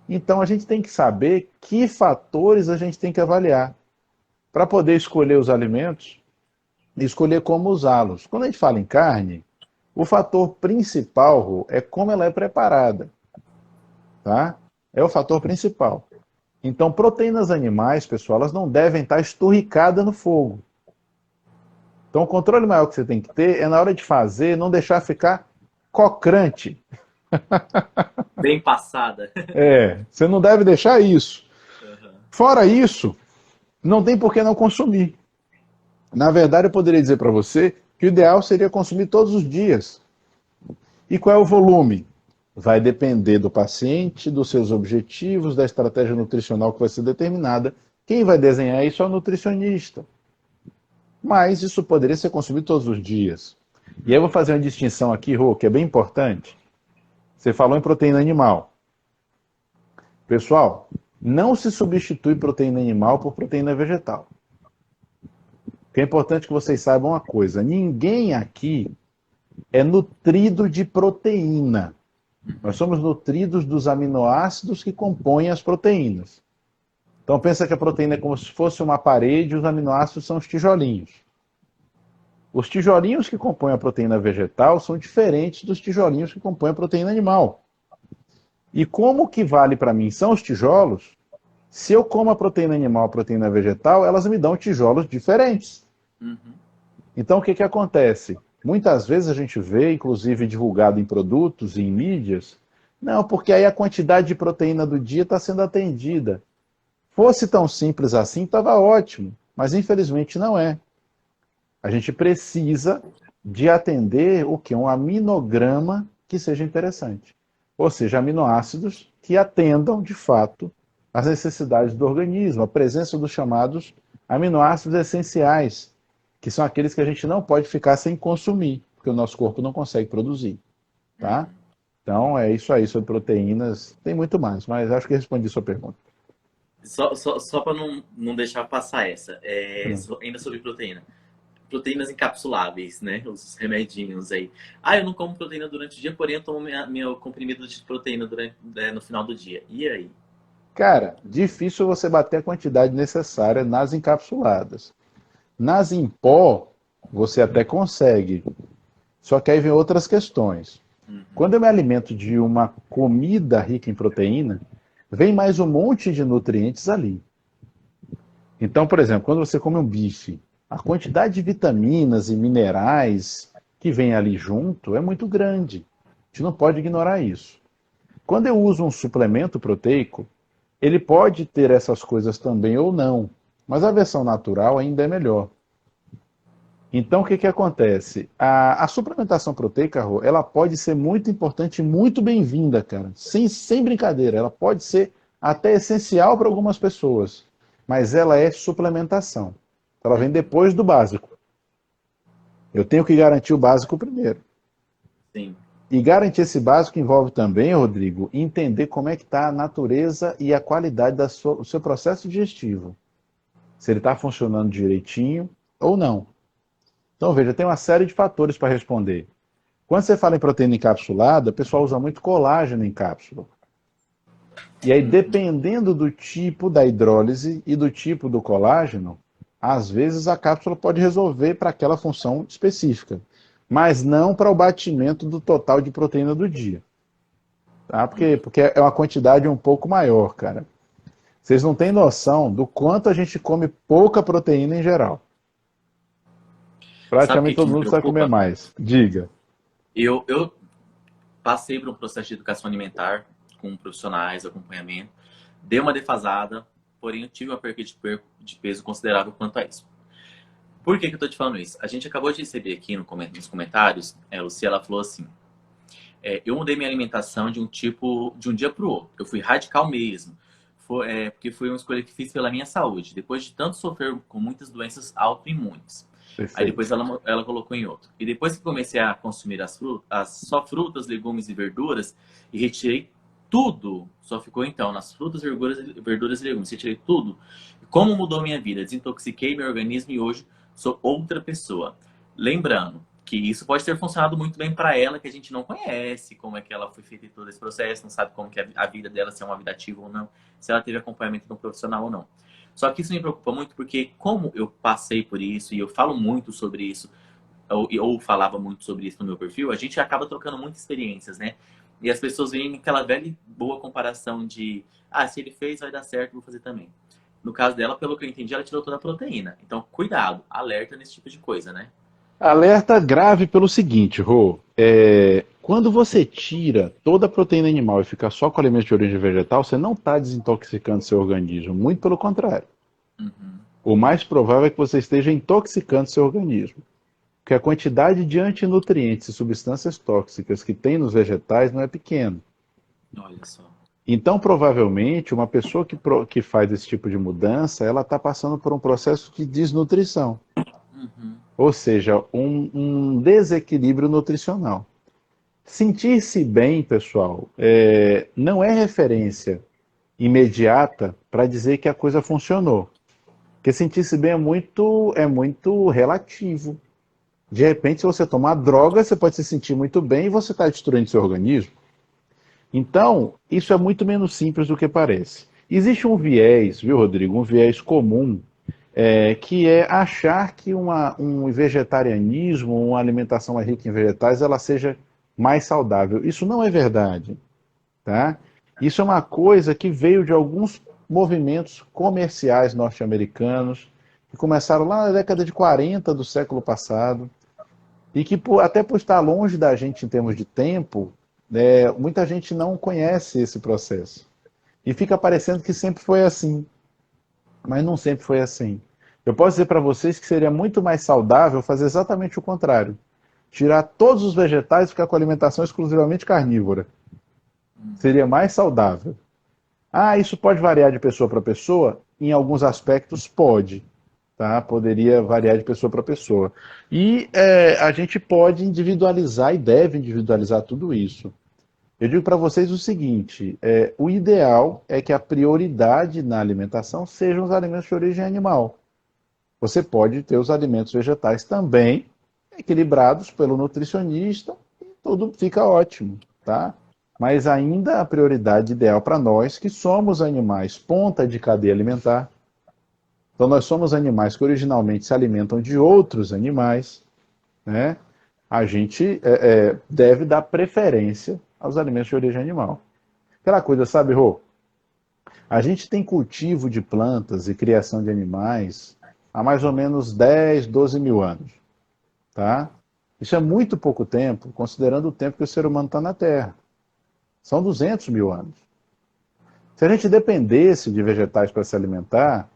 Então, a gente tem que saber que fatores a gente tem que avaliar para poder escolher os alimentos e escolher como usá-los. Quando a gente fala em carne, o fator principal, Rô, é como ela é preparada, tá? É o fator principal. Então, proteínas animais, pessoal, elas não devem estar esturricadas no fogo. Então, o controle maior que você tem que ter é na hora de fazer, não deixar ficar cocrante. Bem passada. Você não deve deixar isso. Uhum. Fora isso, não tem por que não consumir. Na verdade, eu poderia dizer para você que o ideal seria consumir todos os dias. E qual é o volume? Vai depender do paciente, dos seus objetivos, da estratégia nutricional que vai ser determinada. Quem vai desenhar isso é o nutricionista. Mas isso poderia ser consumido todos os dias. E aí eu vou fazer uma distinção aqui, Rô, que é bem importante. Você falou em proteína animal. Pessoal, não se substitui proteína animal por proteína vegetal. É importante que vocês saibam uma coisa: ninguém aqui é nutrido de proteína. Nós somos nutridos dos aminoácidos que compõem as proteínas. Então pensa que a proteína é como se fosse uma parede e os aminoácidos são os tijolinhos. Os tijolinhos que compõem a proteína vegetal são diferentes dos tijolinhos que compõem a proteína animal. E como que vale para mim são os tijolos, se eu como a proteína animal e a proteína vegetal, elas me dão tijolos diferentes. Uhum. Então o que acontece? Muitas vezes a gente vê, inclusive divulgado em produtos e em mídias, não, porque aí a quantidade de proteína do dia está sendo atendida. Fosse tão simples assim, estava ótimo, mas infelizmente não é. A gente precisa de atender o que? Um aminograma que seja interessante. Ou seja, aminoácidos que atendam, de fato, às necessidades do organismo, a presença dos chamados aminoácidos essenciais, que são aqueles que a gente não pode ficar sem consumir, porque o nosso corpo não consegue produzir. Tá? Então, é isso aí sobre proteínas. Tem muito mais, mas acho que respondi sua pergunta. Só para não deixar passar essa, Hum. ainda sobre proteína. Proteínas encapsuláveis, né? Os remedinhos aí. Ah, eu não como proteína durante o dia, porém eu tomo meu comprimido de proteína no final do dia. E aí? Cara, difícil você bater a quantidade necessária nas encapsuladas. Nas em pó, você até consegue. Só que aí vem outras questões. Quando eu me alimento de uma comida rica em proteína, vem mais um monte de nutrientes ali. Então, por exemplo, quando você come um bife, a quantidade de vitaminas e minerais que vem ali junto é muito grande. A gente não pode ignorar isso. Quando eu uso um suplemento proteico, ele pode ter essas coisas também ou não, mas a versão natural ainda é melhor. Então, o que acontece? A suplementação proteica, Rô, ela pode ser muito importante e muito bem-vinda, cara. Sem brincadeira. Ela pode ser até essencial para algumas pessoas. Mas ela é suplementação. Ela vem depois do básico. Eu tenho que garantir o básico primeiro. Sim. E garantir esse básico envolve também, Rodrigo, entender como é que está a natureza e a qualidade do seu processo digestivo. Se ele está funcionando direitinho ou não. Então, veja, tem uma série de fatores para responder. Quando você fala em proteína encapsulada, o pessoal usa muito colágeno em cápsula. E aí, dependendo do tipo da hidrólise e do tipo do colágeno, às vezes a cápsula pode resolver para aquela função específica, mas não para o batimento do total de proteína do dia. Tá? Porque é uma quantidade um pouco maior, cara. Vocês não têm noção do quanto a gente come pouca proteína em geral. Sabe o Praticamente que todo me mundo precisa comer preocupa? mais. Diga. Eu passei por um processo de educação alimentar com profissionais, acompanhamento, dei uma defasada, porém eu tive uma perda de peso considerável quanto a isso. Por que eu tô te falando isso? A gente acabou de receber aqui nos comentários, Lucia, ela falou assim, eu mudei minha alimentação de um dia pro outro. Eu fui radical mesmo. porque foi uma escolha que fiz pela minha saúde. Depois de tanto sofrer com muitas doenças autoimunes. Aí Perfeito. depois ela colocou em outro. E depois que comecei a consumir só frutas, legumes e verduras, e retirei tudo, só ficou então nas frutas, verduras e legumes. Retirei tudo. Como mudou minha vida? Desintoxiquei meu organismo e hoje sou outra pessoa. Lembrando que isso pode ter funcionado muito bem para ela, que a gente não conhece como é que ela foi feita em todo esse processo, não sabe como que é a vida dela, se é uma vida ativa ou não, se ela teve acompanhamento de um profissional ou não. Só que isso me preocupa muito porque, como eu passei por isso e eu falo muito sobre isso, ou falava muito sobre isso no meu perfil, a gente acaba trocando muitas experiências, né? E as pessoas veem aquela velha e boa comparação de, se ele fez, vai dar certo, vou fazer também. No caso dela, pelo que eu entendi, ela tirou toda a proteína. Então, cuidado, alerta nesse tipo de coisa, né? Alerta grave pelo seguinte, Rô. Quando você tira toda a proteína animal e fica só com alimentos de origem vegetal, você não está desintoxicando seu organismo. Muito pelo contrário. Uhum. O mais provável é que você esteja intoxicando seu organismo. Porque a quantidade de antinutrientes e substâncias tóxicas que tem nos vegetais não é pequena. Olha só. Então, provavelmente, uma pessoa que faz esse tipo de mudança, ela está passando por um processo de desnutrição. Uhum. Ou seja, um desequilíbrio nutricional. Sentir-se bem, pessoal, não é referência imediata para dizer que a coisa funcionou. Porque sentir-se bem é muito relativo. De repente, se você tomar droga, você pode se sentir muito bem e você está destruindo seu organismo. Então, isso é muito menos simples do que parece. Existe um viés, viu, Rodrigo? Um viés comum, que é achar que um vegetarianismo, uma alimentação mais rica em vegetais, ela seja mais saudável. Isso não é verdade, tá? Isso é uma coisa que veio de alguns movimentos comerciais norte-americanos, que começaram lá na década de 40 do século passado, e que até por estar longe da gente em termos de tempo, muita gente não conhece esse processo. E fica parecendo que sempre foi assim, mas não sempre foi assim. Eu posso dizer para vocês que seria muito mais saudável fazer exatamente o contrário. Tirar todos os vegetais e ficar com alimentação exclusivamente carnívora. Seria mais saudável. Isso pode variar de pessoa para pessoa? Em alguns aspectos pode. Tá? Poderia variar de pessoa para pessoa. E a gente pode individualizar e deve individualizar tudo isso. Eu digo para vocês o seguinte: o ideal é que a prioridade na alimentação sejam os alimentos de origem animal. Você pode ter os alimentos vegetais também equilibrados pelo nutricionista e tudo fica ótimo, tá? Mas ainda a prioridade ideal para nós, que somos animais ponta de cadeia alimentar, então nós somos animais que originalmente se alimentam de outros animais, né? A gente deve dar preferência aos alimentos de origem animal. Aquela coisa, sabe, Rô? A gente tem cultivo de plantas e criação de animais há mais ou menos 10, 12 mil anos. Tá? Isso é muito pouco tempo, considerando o tempo que o ser humano está na Terra. São 200 mil anos. Se a gente dependesse de vegetais para se alimentar,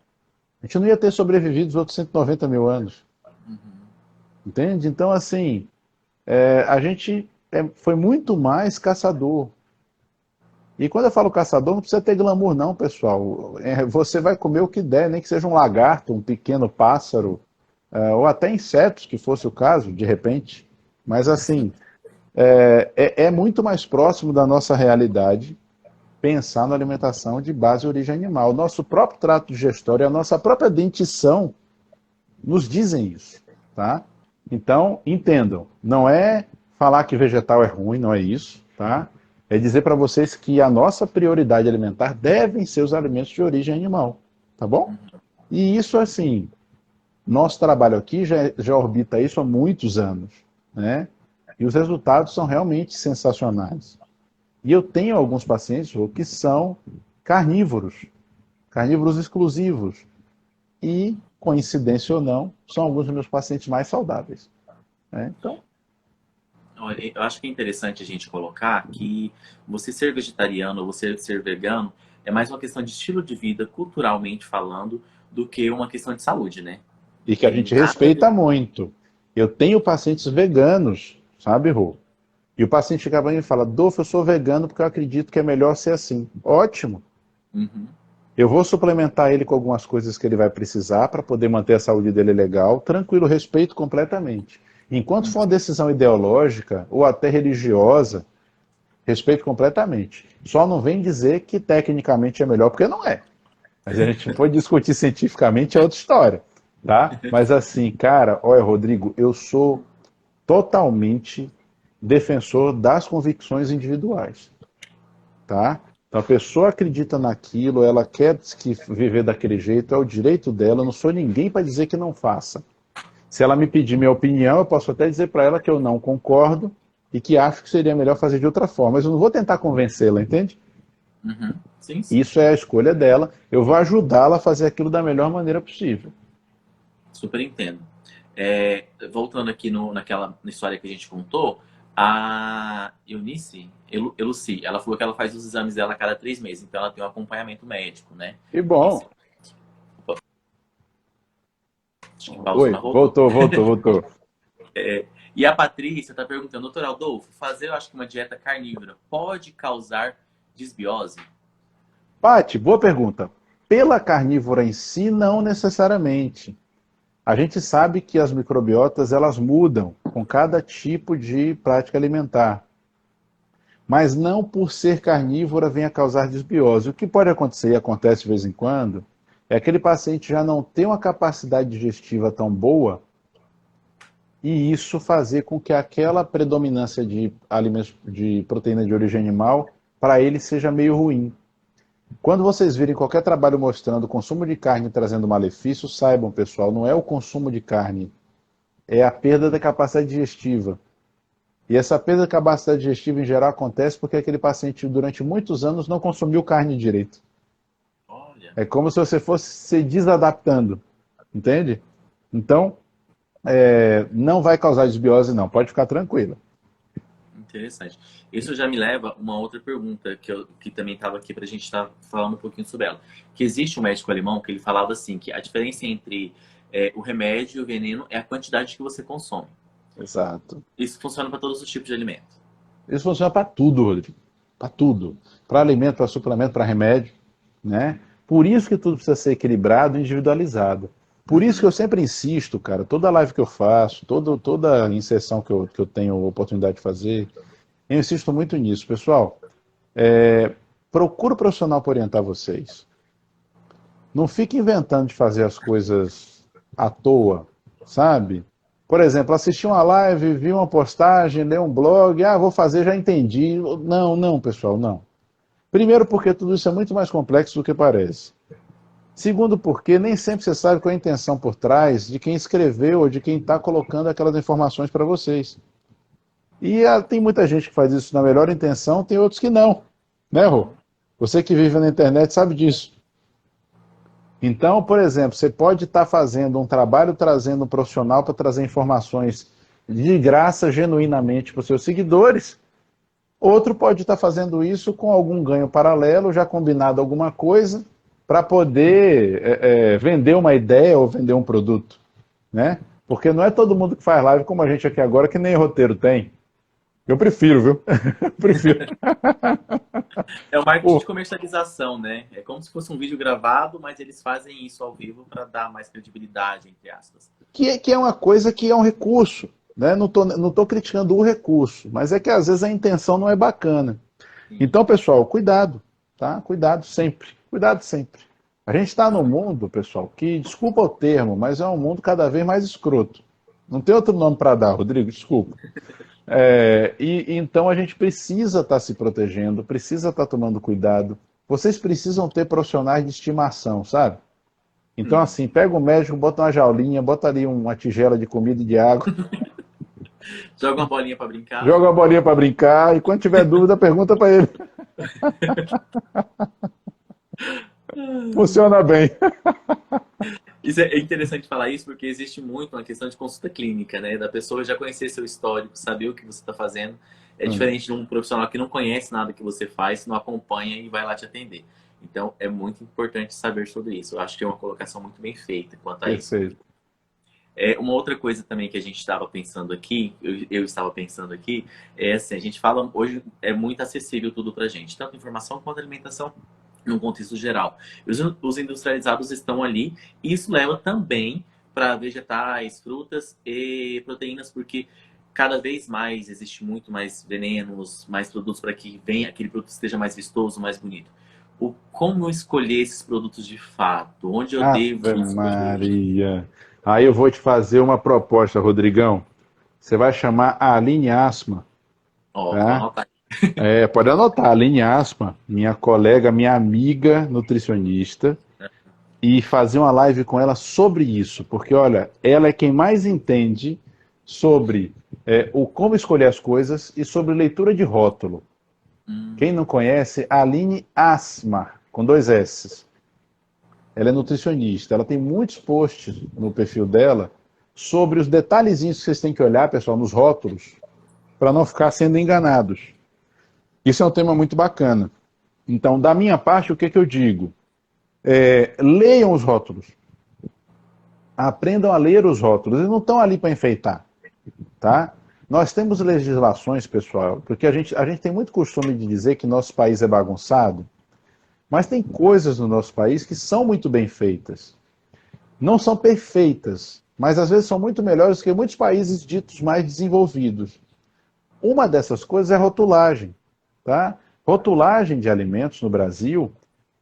a gente não ia ter sobrevivido os outros 190 mil anos. Entende? Então, assim, a gente foi muito mais caçador. E quando eu falo caçador, não precisa ter glamour não, pessoal. Você vai comer o que der, nem que seja um lagarto, um pequeno pássaro, ou até insetos, que fosse o caso, de repente. Mas assim, é muito mais próximo da nossa realidade pensar na alimentação de base origem animal. O nosso próprio trato digestório e a nossa própria dentição nos dizem isso, tá? Então, entendam, não é falar que vegetal é ruim, não é isso, tá? É dizer para vocês que a nossa prioridade alimentar devem ser os alimentos de origem animal, tá bom? E isso, assim, nosso trabalho aqui já orbita isso há muitos anos, né? E os resultados são realmente sensacionais. E eu tenho alguns pacientes que são carnívoros exclusivos. E, coincidência ou não, são alguns dos meus pacientes mais saudáveis, né? Então, Olha, eu acho que é interessante a gente colocar que você ser vegetariano ou você ser vegano é mais uma questão de estilo de vida, culturalmente falando, do que uma questão de saúde, né? e que a Tem gente nada a ver. respeita muito. Eu tenho pacientes veganos, sabe, Rô? E o paciente chega para mim e fala, Dolfo, eu sou vegano porque eu acredito que é melhor ser assim. Ótimo. Uhum. Eu vou suplementar ele com algumas coisas que ele vai precisar para poder manter a saúde dele legal, tranquilo, respeito completamente. Enquanto for uma decisão ideológica ou até religiosa, respeito completamente. Só não vem dizer que tecnicamente é melhor, porque não é. Mas a gente pode discutir cientificamente, é outra história, tá? Mas assim, cara, olha, Rodrigo, eu sou totalmente defensor das convicções individuais, tá? Então a pessoa acredita naquilo, ela quer que viver daquele jeito, é o direito dela, eu não sou ninguém para dizer que não faça. Se ela me pedir minha opinião, eu posso até dizer para ela que eu não concordo e que acho que seria melhor fazer de outra forma, mas eu não vou tentar convencê-la, entende? Uhum. Sim, sim. Isso é a escolha dela, eu vou ajudá-la a fazer aquilo da melhor maneira possível. Super entendo. Voltando aqui naquela história que a gente contou, a Eluci, ela falou que ela faz os exames dela a cada 3 meses, então ela tem um acompanhamento médico, né? E bom, Esse, opa, acho que pausou, oi, mas voltou. voltou. E a Patrícia está perguntando, doutor Aldolfo, fazer, eu acho que uma dieta carnívora pode causar desbiose? Pati, boa pergunta. Pela carnívora em si, não necessariamente. A gente sabe que as microbiotas elas mudam com cada tipo de prática alimentar, mas não por ser carnívora vem a causar desbiose. O que pode acontecer, e acontece de vez em quando, é aquele paciente já não ter uma capacidade digestiva tão boa e isso fazer com que aquela predominância de alimentos de proteína de origem animal para ele seja meio ruim. Quando vocês virem qualquer trabalho mostrando o consumo de carne trazendo malefício, saibam, pessoal, não é o consumo de carne, é a perda da capacidade digestiva. E essa perda da capacidade digestiva, em geral, acontece porque aquele paciente, durante muitos anos, não consumiu carne direito. Olha, É como se você fosse se desadaptando, entende? Então, não vai causar desbiose, não. Pode ficar tranquila. interessante. Isso já me leva a uma outra pergunta que também estava aqui para a gente estar falando um pouquinho sobre ela. Que existe um médico alemão que ele falava assim, que a diferença entre o remédio e o veneno é a quantidade que você consome. Exato. Isso funciona para todos os tipos de alimentos. Isso funciona para tudo, Rodrigo. Para tudo. Para alimento, para suplemento, para remédio, né? Por isso que tudo precisa ser equilibrado e individualizado. Por isso que eu sempre insisto, cara, toda live que eu faço, toda inserção que eu tenho oportunidade de fazer, eu insisto muito nisso. Pessoal, procura o profissional para orientar vocês. Não fique inventando de fazer as coisas à toa, sabe? Por exemplo, assistir uma live, vi uma postagem, ler um blog, vou fazer, já entendi. Não, não, pessoal, não. Primeiro porque tudo isso é muito mais complexo do que parece. Segundo porque nem sempre você sabe qual é a intenção por trás de quem escreveu ou de quem está colocando aquelas informações para vocês. E tem muita gente que faz isso na melhor intenção, tem outros que não. Né, Rô? Você que vive na internet sabe disso. Então, por exemplo, você pode estar fazendo um trabalho trazendo um profissional para trazer informações de graça, genuinamente, para os seus seguidores. Outro pode estar fazendo isso com algum ganho paralelo, já combinado alguma coisa, para poder vender uma ideia ou vender um produto. Né? Porque não é todo mundo que faz live como a gente aqui agora, que nem roteiro tem. Eu prefiro, viu? Eu prefiro. É o marketing Pô, de comercialização, né? É como se fosse um vídeo gravado, mas eles fazem isso ao vivo para dar mais credibilidade, entre aspas. que é uma coisa que é um recurso. Né? Não tô criticando o recurso, mas é que às vezes a intenção não é bacana. Sim. Então, pessoal, cuidado, tá? Cuidado sempre. Cuidado sempre. A gente está num mundo, pessoal, que, desculpa o termo, mas é um mundo cada vez mais escroto. Não tem outro nome para dar, Rodrigo, desculpa. Então a gente precisa estar se protegendo, precisa estar tomando cuidado. Vocês precisam ter profissionais de estimação, sabe? Então, assim, pega o médico, bota uma jaulinha, bota ali uma tigela de comida e de água, Joga uma bolinha para brincar. joga uma bolinha para brincar e quando tiver dúvida, pergunta para ele. Funciona bem. Isso é interessante falar isso porque existe muito uma questão de consulta clínica, né? Da pessoa já conhecer seu histórico, saber o que você está fazendo. É diferente de um profissional que não conhece nada que você faz, não acompanha e vai lá te atender. Então, é muito importante saber sobre isso. Eu acho que é uma colocação muito bem feita quanto a isso. Perfeito. Uma outra coisa também que a gente estava pensando aqui, eu estava pensando aqui, é assim, a gente fala, hoje é muito acessível tudo pra gente, tanto informação quanto alimentação. num contexto geral. Os industrializados estão ali, e isso leva também para vegetais, frutas e proteínas, porque cada vez mais existe muito mais venenos, mais produtos para que venha aquele produto esteja mais vistoso, mais bonito. Como escolher esses produtos de fato? Onde eu Ave devo escolher? Maria. Aí eu vou te fazer uma proposta, Rodrigão. Você vai chamar a Aline Asma, Ó, vou tá? anotar. Pode anotar, Aline Asma, minha colega, minha amiga nutricionista, e fazer uma live com ela sobre isso, porque olha, ela é quem mais entende sobre o como escolher as coisas e sobre leitura de rótulo. Quem não conhece, Aline Asma, com 2 S. Ela é nutricionista, ela tem muitos posts no perfil dela sobre os detalhezinhos que vocês têm que olhar, pessoal, nos rótulos, para não ficar sendo enganados. Isso é um tema muito bacana. Então, da minha parte, o que eu digo? Leiam os rótulos. Aprendam a ler os rótulos. Eles não estão ali para enfeitar, tá? Nós temos legislações, pessoal, porque a gente tem muito costume de dizer que nosso país é bagunçado, mas tem coisas no nosso país que são muito bem feitas. Não são perfeitas, mas às vezes são muito melhores que muitos países ditos mais desenvolvidos. Uma dessas coisas é a rotulagem, tá? Rotulagem de alimentos no Brasil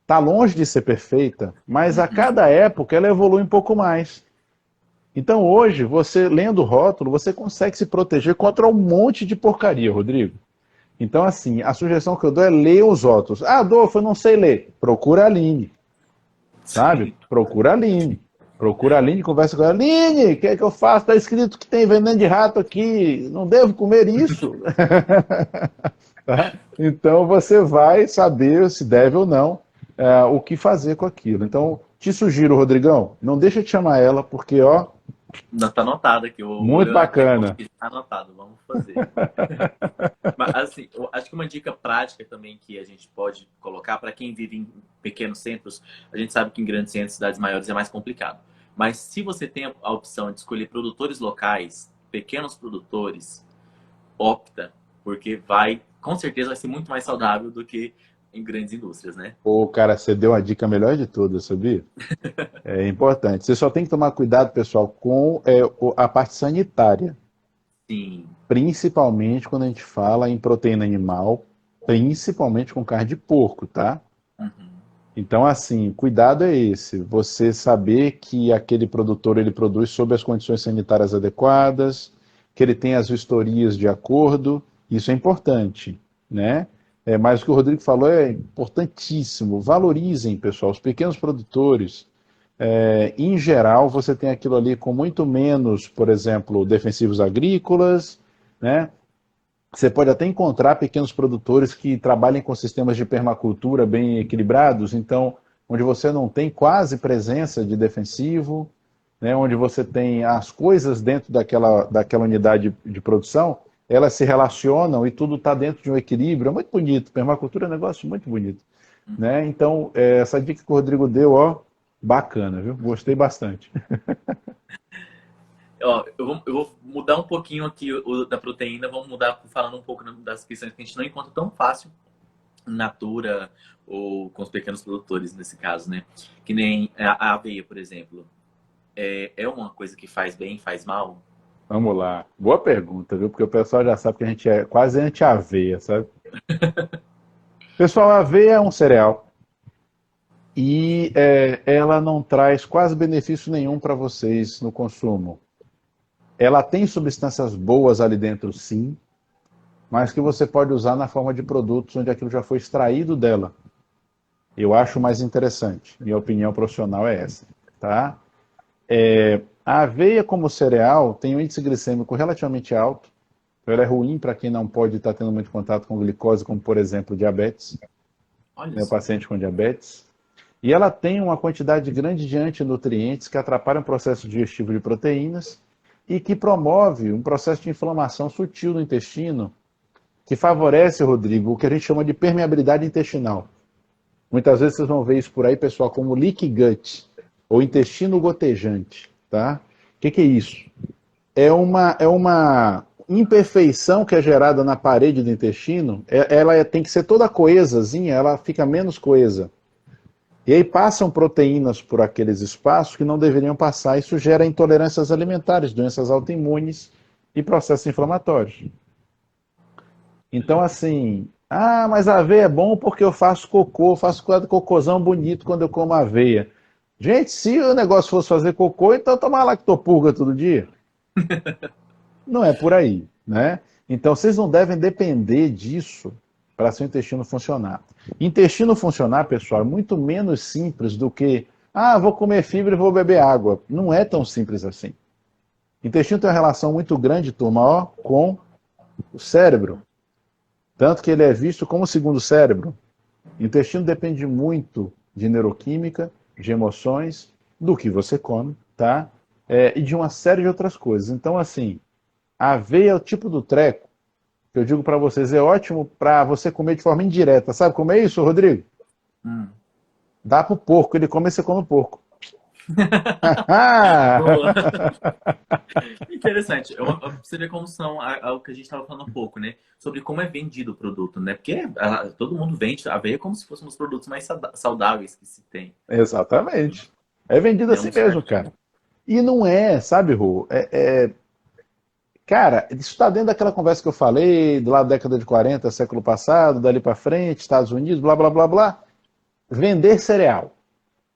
está longe de ser perfeita, mas a Uhum. cada época ela evolui um pouco mais. Então hoje, você lendo o rótulo, você consegue se proteger contra um monte de porcaria, Rodrigo. Então, assim, a sugestão que eu dou é ler os rótulos. Ah, Adolfo, eu não sei ler. Procura a Aline, sabe? Sim. Procura a Aline. Procura a Aline, conversa com ela. Aline, o que é que eu faço? Está escrito que tem veneno de rato aqui. Não devo comer isso. Tá? Então, você vai saber se deve ou não o que fazer com aquilo. Então, te sugiro, Rodrigão, não deixa de chamar ela, porque, ó, Não tá anotado aqui. Eu vou muito olhar aqui agora, bacana. porque tá anotado. Vamos fazer. Mas, assim, eu acho que uma dica prática também que a gente pode colocar para quem vive em pequenos centros, a gente sabe que em grandes centros, cidades maiores, é mais complicado. Mas se você tem a opção de escolher produtores locais, pequenos produtores, opta, porque com certeza vai ser muito mais saudável do que em grandes indústrias, né? Pô, cara, você deu a dica melhor de todas, sabia? É importante. Você só tem que tomar cuidado, pessoal, com a parte sanitária. Sim. Principalmente quando a gente fala em proteína animal, principalmente com carne de porco, tá? Uhum. Então, assim, cuidado é esse. Você saber que aquele produtor ele produz sob as condições sanitárias adequadas, que ele tem as vistorias de acordo. Isso é importante, né? Mas o que o Rodrigo falou é importantíssimo. Valorizem, pessoal, os pequenos produtores. Em geral, você tem aquilo ali com muito menos, por exemplo, defensivos agrícolas, né? Você pode até encontrar pequenos produtores que trabalhem com sistemas de permacultura bem equilibrados, então, onde você não tem quase presença de defensivo, né? Onde você tem as coisas dentro daquela unidade de produção, elas se relacionam e tudo está dentro de um equilíbrio. É muito bonito. Permacultura é um negócio muito bonito, né? Então, essa dica que o Rodrigo deu, ó, bacana, viu? Gostei bastante. Ó, eu vou mudar um pouquinho aqui da proteína, vamos mudar falando um pouco das questões que a gente não encontra tão fácil in natura ou com os pequenos produtores nesse caso, né? Que nem a aveia, por exemplo. É uma coisa que faz bem, faz mal? Vamos lá. Boa pergunta, viu? Porque o pessoal já sabe que a gente é quase anti-aveia, sabe? Pessoal, a aveia é um cereal e ela não traz quase benefício nenhum para vocês no consumo. Ela tem substâncias boas ali dentro, sim, mas que você pode usar na forma de produtos onde aquilo já foi extraído dela. Eu acho mais interessante. Minha opinião profissional é essa, tá? A aveia como cereal tem um índice glicêmico relativamente alto. Então ela é ruim para quem não pode estar tendo muito contato com glicose, como por exemplo diabetes, Olha né, o só. paciente com diabetes. E ela tem uma quantidade grande de antinutrientes que atrapalham o processo digestivo de proteínas e que promove um processo de inflamação sutil no intestino que favorece, Rodrigo, o que a gente chama de permeabilidade intestinal. Muitas vezes vocês vão ver isso por aí, pessoal, como leaky gut, ou intestino gotejante, tá? O que é isso? É uma imperfeição que é gerada na parede do intestino, ela tem que ser toda coesazinha, ela fica menos coesa. E aí passam proteínas por aqueles espaços que não deveriam passar. Isso gera intolerâncias alimentares, doenças autoimunes e processos inflamatórios. Então, assim, mas a aveia é bom porque eu faço cocô, faço cocôzão bonito quando eu como aveia. Gente, se o negócio fosse fazer cocô, então tomar lactopurga todo dia. Não é por aí, né? Então, vocês não devem depender disso para seu intestino funcionar. Intestino funcionar, pessoal, é muito menos simples do que, vou comer fibra e vou beber água. Não é tão simples assim. Intestino tem uma relação muito grande, turma, com o cérebro. Tanto que ele é visto como o segundo cérebro. O intestino depende muito de neuroquímica, de emoções, do que você come, tá? E de uma série de outras coisas. Então, assim, a aveia é o tipo do treco que eu digo para vocês, é ótimo para você comer de forma indireta. Sabe como é isso, Rodrigo? Dá pro porco, ele come e você come o porco. Boa. Interessante. Você vê como são o que a gente estava falando um pouco, né? Sobre como é vendido o produto, né? Porque todo mundo vende a aveia como se fossem os produtos mais saudáveis que se tem. Exatamente. É vendido assim mesmo, cara. E não é, sabe, Rô? Cara, isso está dentro daquela conversa que eu falei, do lado da década de 40, século passado, dali para frente, Estados Unidos, blá, blá, blá, blá. Vender cereal.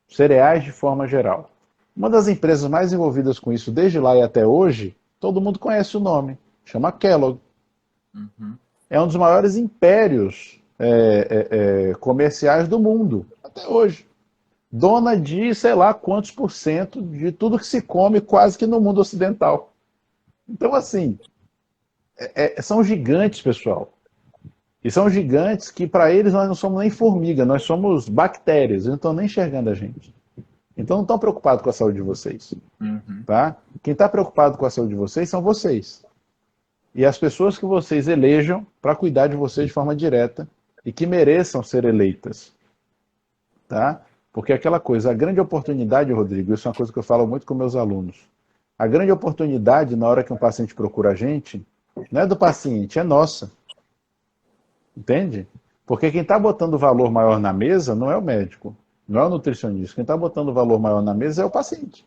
Cereais de forma geral. Uma das empresas mais envolvidas com isso desde lá e até hoje, todo mundo conhece o nome, chama Kellogg. É um dos maiores impérios comerciais do mundo, até hoje. Dona de, sei lá, quantos por cento de tudo que se come quase que no mundo ocidental. Então, assim, são gigantes, pessoal. E são gigantes que, para eles, nós não somos nem formiga, nós somos bactérias, eles não estão nem enxergando a gente. Então, não estão preocupados com a saúde de vocês. Tá? Quem está preocupado com a saúde de vocês são vocês. E as pessoas que vocês elejam para cuidar de vocês de forma direta e que mereçam ser eleitas. Tá? Porque aquela coisa, a grande oportunidade, Rodrigo, isso é uma coisa que eu falo muito com meus alunos. A grande oportunidade, na hora que um paciente procura a gente, não é do paciente, é nossa. Entende? Porque quem está botando o valor maior na mesa não é o médico, não é o nutricionista. Quem está botando o valor maior na mesa é o paciente.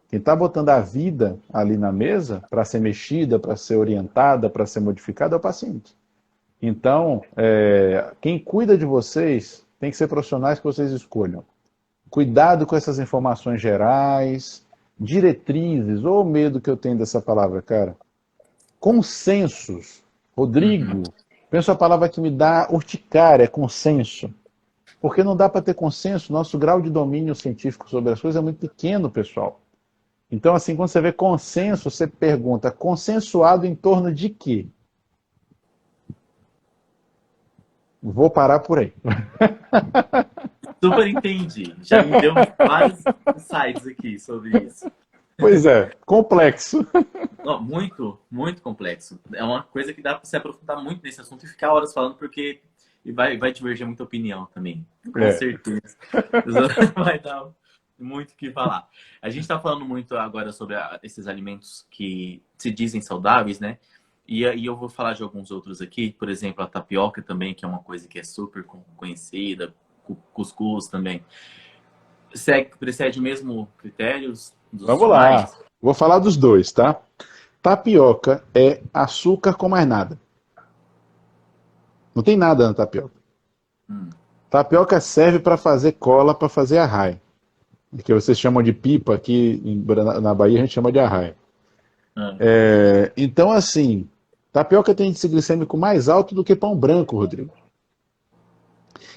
Quem está botando a vida ali na mesa para ser mexida, para ser orientada, para ser modificada é o paciente. Então, quem cuida de vocês tem que ser profissionais que vocês escolham. Cuidado com essas informações gerais, diretrizes, ou o medo que eu tenho dessa palavra, cara. Consensos. Rodrigo, penso a palavra que me dá urticária, consenso. Porque não dá para ter consenso, nosso grau de domínio científico sobre as coisas é muito pequeno, pessoal. Então, assim, quando você vê consenso, você pergunta, consensuado em torno de quê? Vou parar por aí. Super entendi. Já me deu vários insights aqui sobre isso. Pois é, complexo. Não, muito, muito complexo. É uma coisa que dá para se aprofundar muito nesse assunto e ficar horas falando, porque vai divergir muita opinião também. Com certeza. Vai dar muito o que falar. A gente está falando muito agora sobre esses alimentos que se dizem saudáveis, né? E eu vou falar de alguns outros aqui. Por exemplo, a tapioca também, que é uma coisa que é super conhecida. Cuscuz também. Precede mesmo critérios dos Vamos lá. Vou falar dos dois, tá? Tapioca é açúcar com mais nada. Não tem nada na tapioca. Tapioca serve para fazer cola, para fazer arraia. Que vocês chamam de pipa, aqui na Bahia a gente chama de arraia. Então, assim, tapioca tem índice glicêmico mais alto do que pão branco, Rodrigo.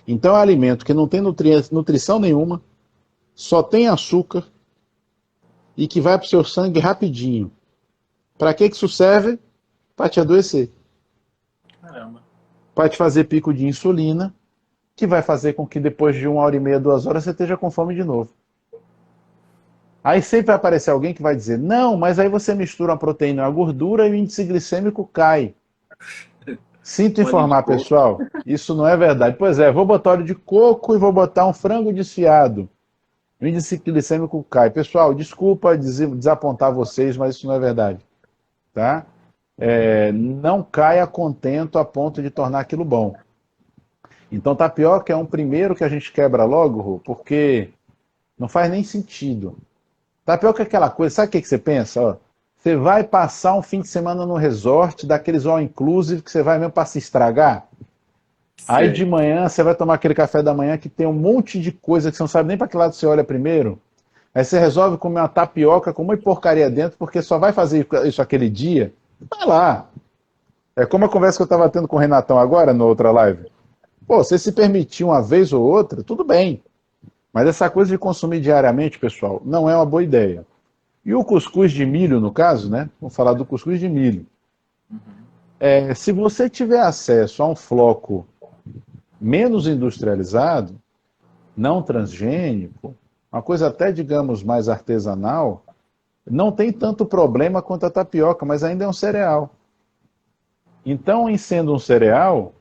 Então é um alimento que não tem nutrição nenhuma, só tem açúcar e que vai para o seu sangue rapidinho. Para que isso serve? Para te adoecer. Caramba. Para te fazer pico de insulina, que vai fazer com que depois de 1h30, 2 horas, você esteja com fome de novo. Aí sempre vai aparecer alguém que vai dizer, não, mas aí você mistura a proteína e a gordura e o índice glicêmico cai. Sinto informar, pessoal, isso não é verdade. Pois é, vou botar óleo de coco e vou botar um frango desfiado. O índice glicêmico cai. Pessoal, desculpa desapontar vocês, mas isso não é verdade. Tá? Não caia contento a ponto de tornar aquilo bom. Então tapioca é um primeiro que a gente quebra logo, Rô, porque não faz nem sentido. Tapioca é aquela coisa, sabe o que que você pensa? Ó, você vai passar um fim de semana no resort, daqueles all inclusive, que você vai mesmo para se estragar. Aí de Sei. manhã você vai tomar aquele café da manhã que tem um monte de coisa que você não sabe nem para que lado você olha primeiro. Aí você resolve comer uma tapioca com uma porcaria dentro, porque só vai fazer isso aquele dia. Vai lá. É como a conversa que eu estava tendo com o Renatão agora, na outra live. Pô, você se permitir uma vez ou outra, tudo bem. Mas essa coisa de consumir diariamente, pessoal, não é uma boa ideia. E o cuscuz de milho, no caso, né? Vamos falar do cuscuz de milho. Uhum. Se você tiver acesso a um floco menos industrializado, não transgênico, uma coisa até, digamos, mais artesanal, não tem tanto problema quanto a tapioca, mas ainda é um cereal. Então, em sendo um cereal,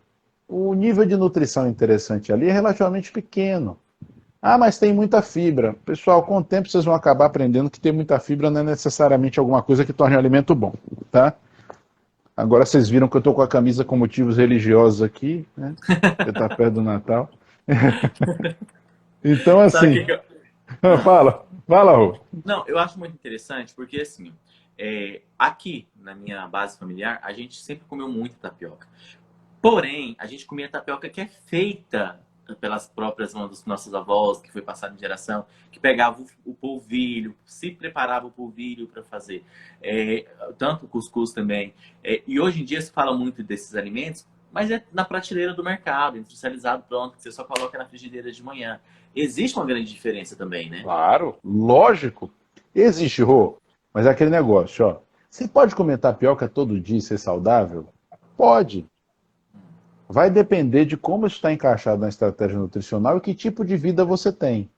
o nível de nutrição interessante ali é relativamente pequeno. Ah, mas tem muita fibra. Pessoal, com o tempo vocês vão acabar aprendendo que ter muita fibra não é necessariamente alguma coisa que torne o alimento bom, tá? Agora vocês viram que eu estou com a camisa com motivos religiosos aqui, né? Porque está perto do Natal. Então, Sabe o assim, que que eu... Ah. fala, Rô. Não, eu acho muito interessante porque, assim, aqui na minha base familiar, a gente sempre comeu muito tapioca. Porém, a gente comia tapioca que é feita pelas próprias mãos dos nossos avós, que foi passado de geração, que pegava o polvilho, se preparava o polvilho para fazer, tanto o cuscuz também. E hoje em dia se fala muito desses alimentos, mas é na prateleira do mercado, industrializado, pronto, que você só coloca na frigideira de manhã. Existe uma grande diferença também, né? Claro, lógico. Existe, Rô, mas é aquele negócio, ó. Você pode comer tapioca todo dia e ser saudável? Pode. Vai depender de como isso está encaixado na estratégia nutricional e que tipo de vida você tem.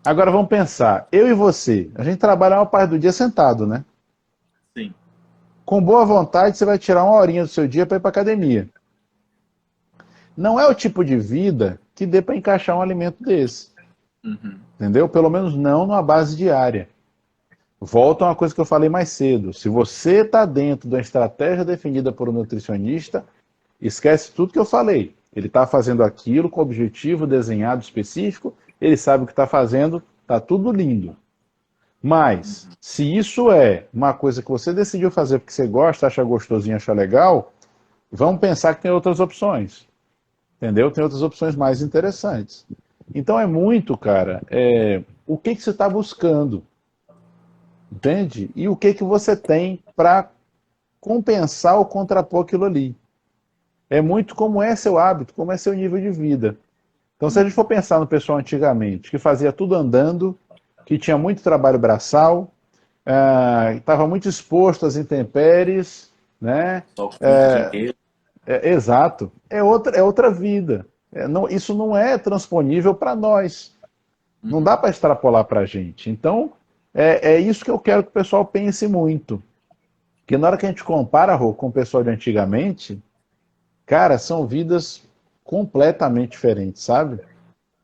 Agora vamos pensar, eu e você, a gente trabalha uma parte do dia sentado, né? Sim. Com boa vontade, você vai tirar uma horinha do seu dia para ir para academia. Não é o tipo de vida que dê para encaixar um alimento desse. Uhum. Entendeu? Pelo menos não numa base diária. Volta a uma coisa que eu falei mais cedo. Se você está dentro da estratégia definida por um nutricionista, esquece tudo que eu falei. Ele está fazendo aquilo com objetivo desenhado específico, ele sabe o que está fazendo, está tudo lindo. Mas, se isso é uma coisa que você decidiu fazer porque você gosta, acha gostosinho, acha legal, vamos pensar que tem outras opções. Entendeu? Tem outras opções mais interessantes. Então é muito, cara, o que você está buscando. Entende? E o que você tem para compensar ou contrapor aquilo ali. É muito como é seu hábito, como é seu nível de vida. Então, se a gente for pensar no pessoal antigamente, que fazia tudo andando, que tinha muito trabalho braçal, estava muito exposto às intempéries, né? Só comia o dia inteiro. Exato. É outra vida. Isso não é transponível para nós. Não dá Uhum. para extrapolar para a gente. Então, é isso que eu quero que o pessoal pense muito. Que na hora que a gente compara, Rô, com o pessoal de antigamente, cara, são vidas completamente diferentes, sabe?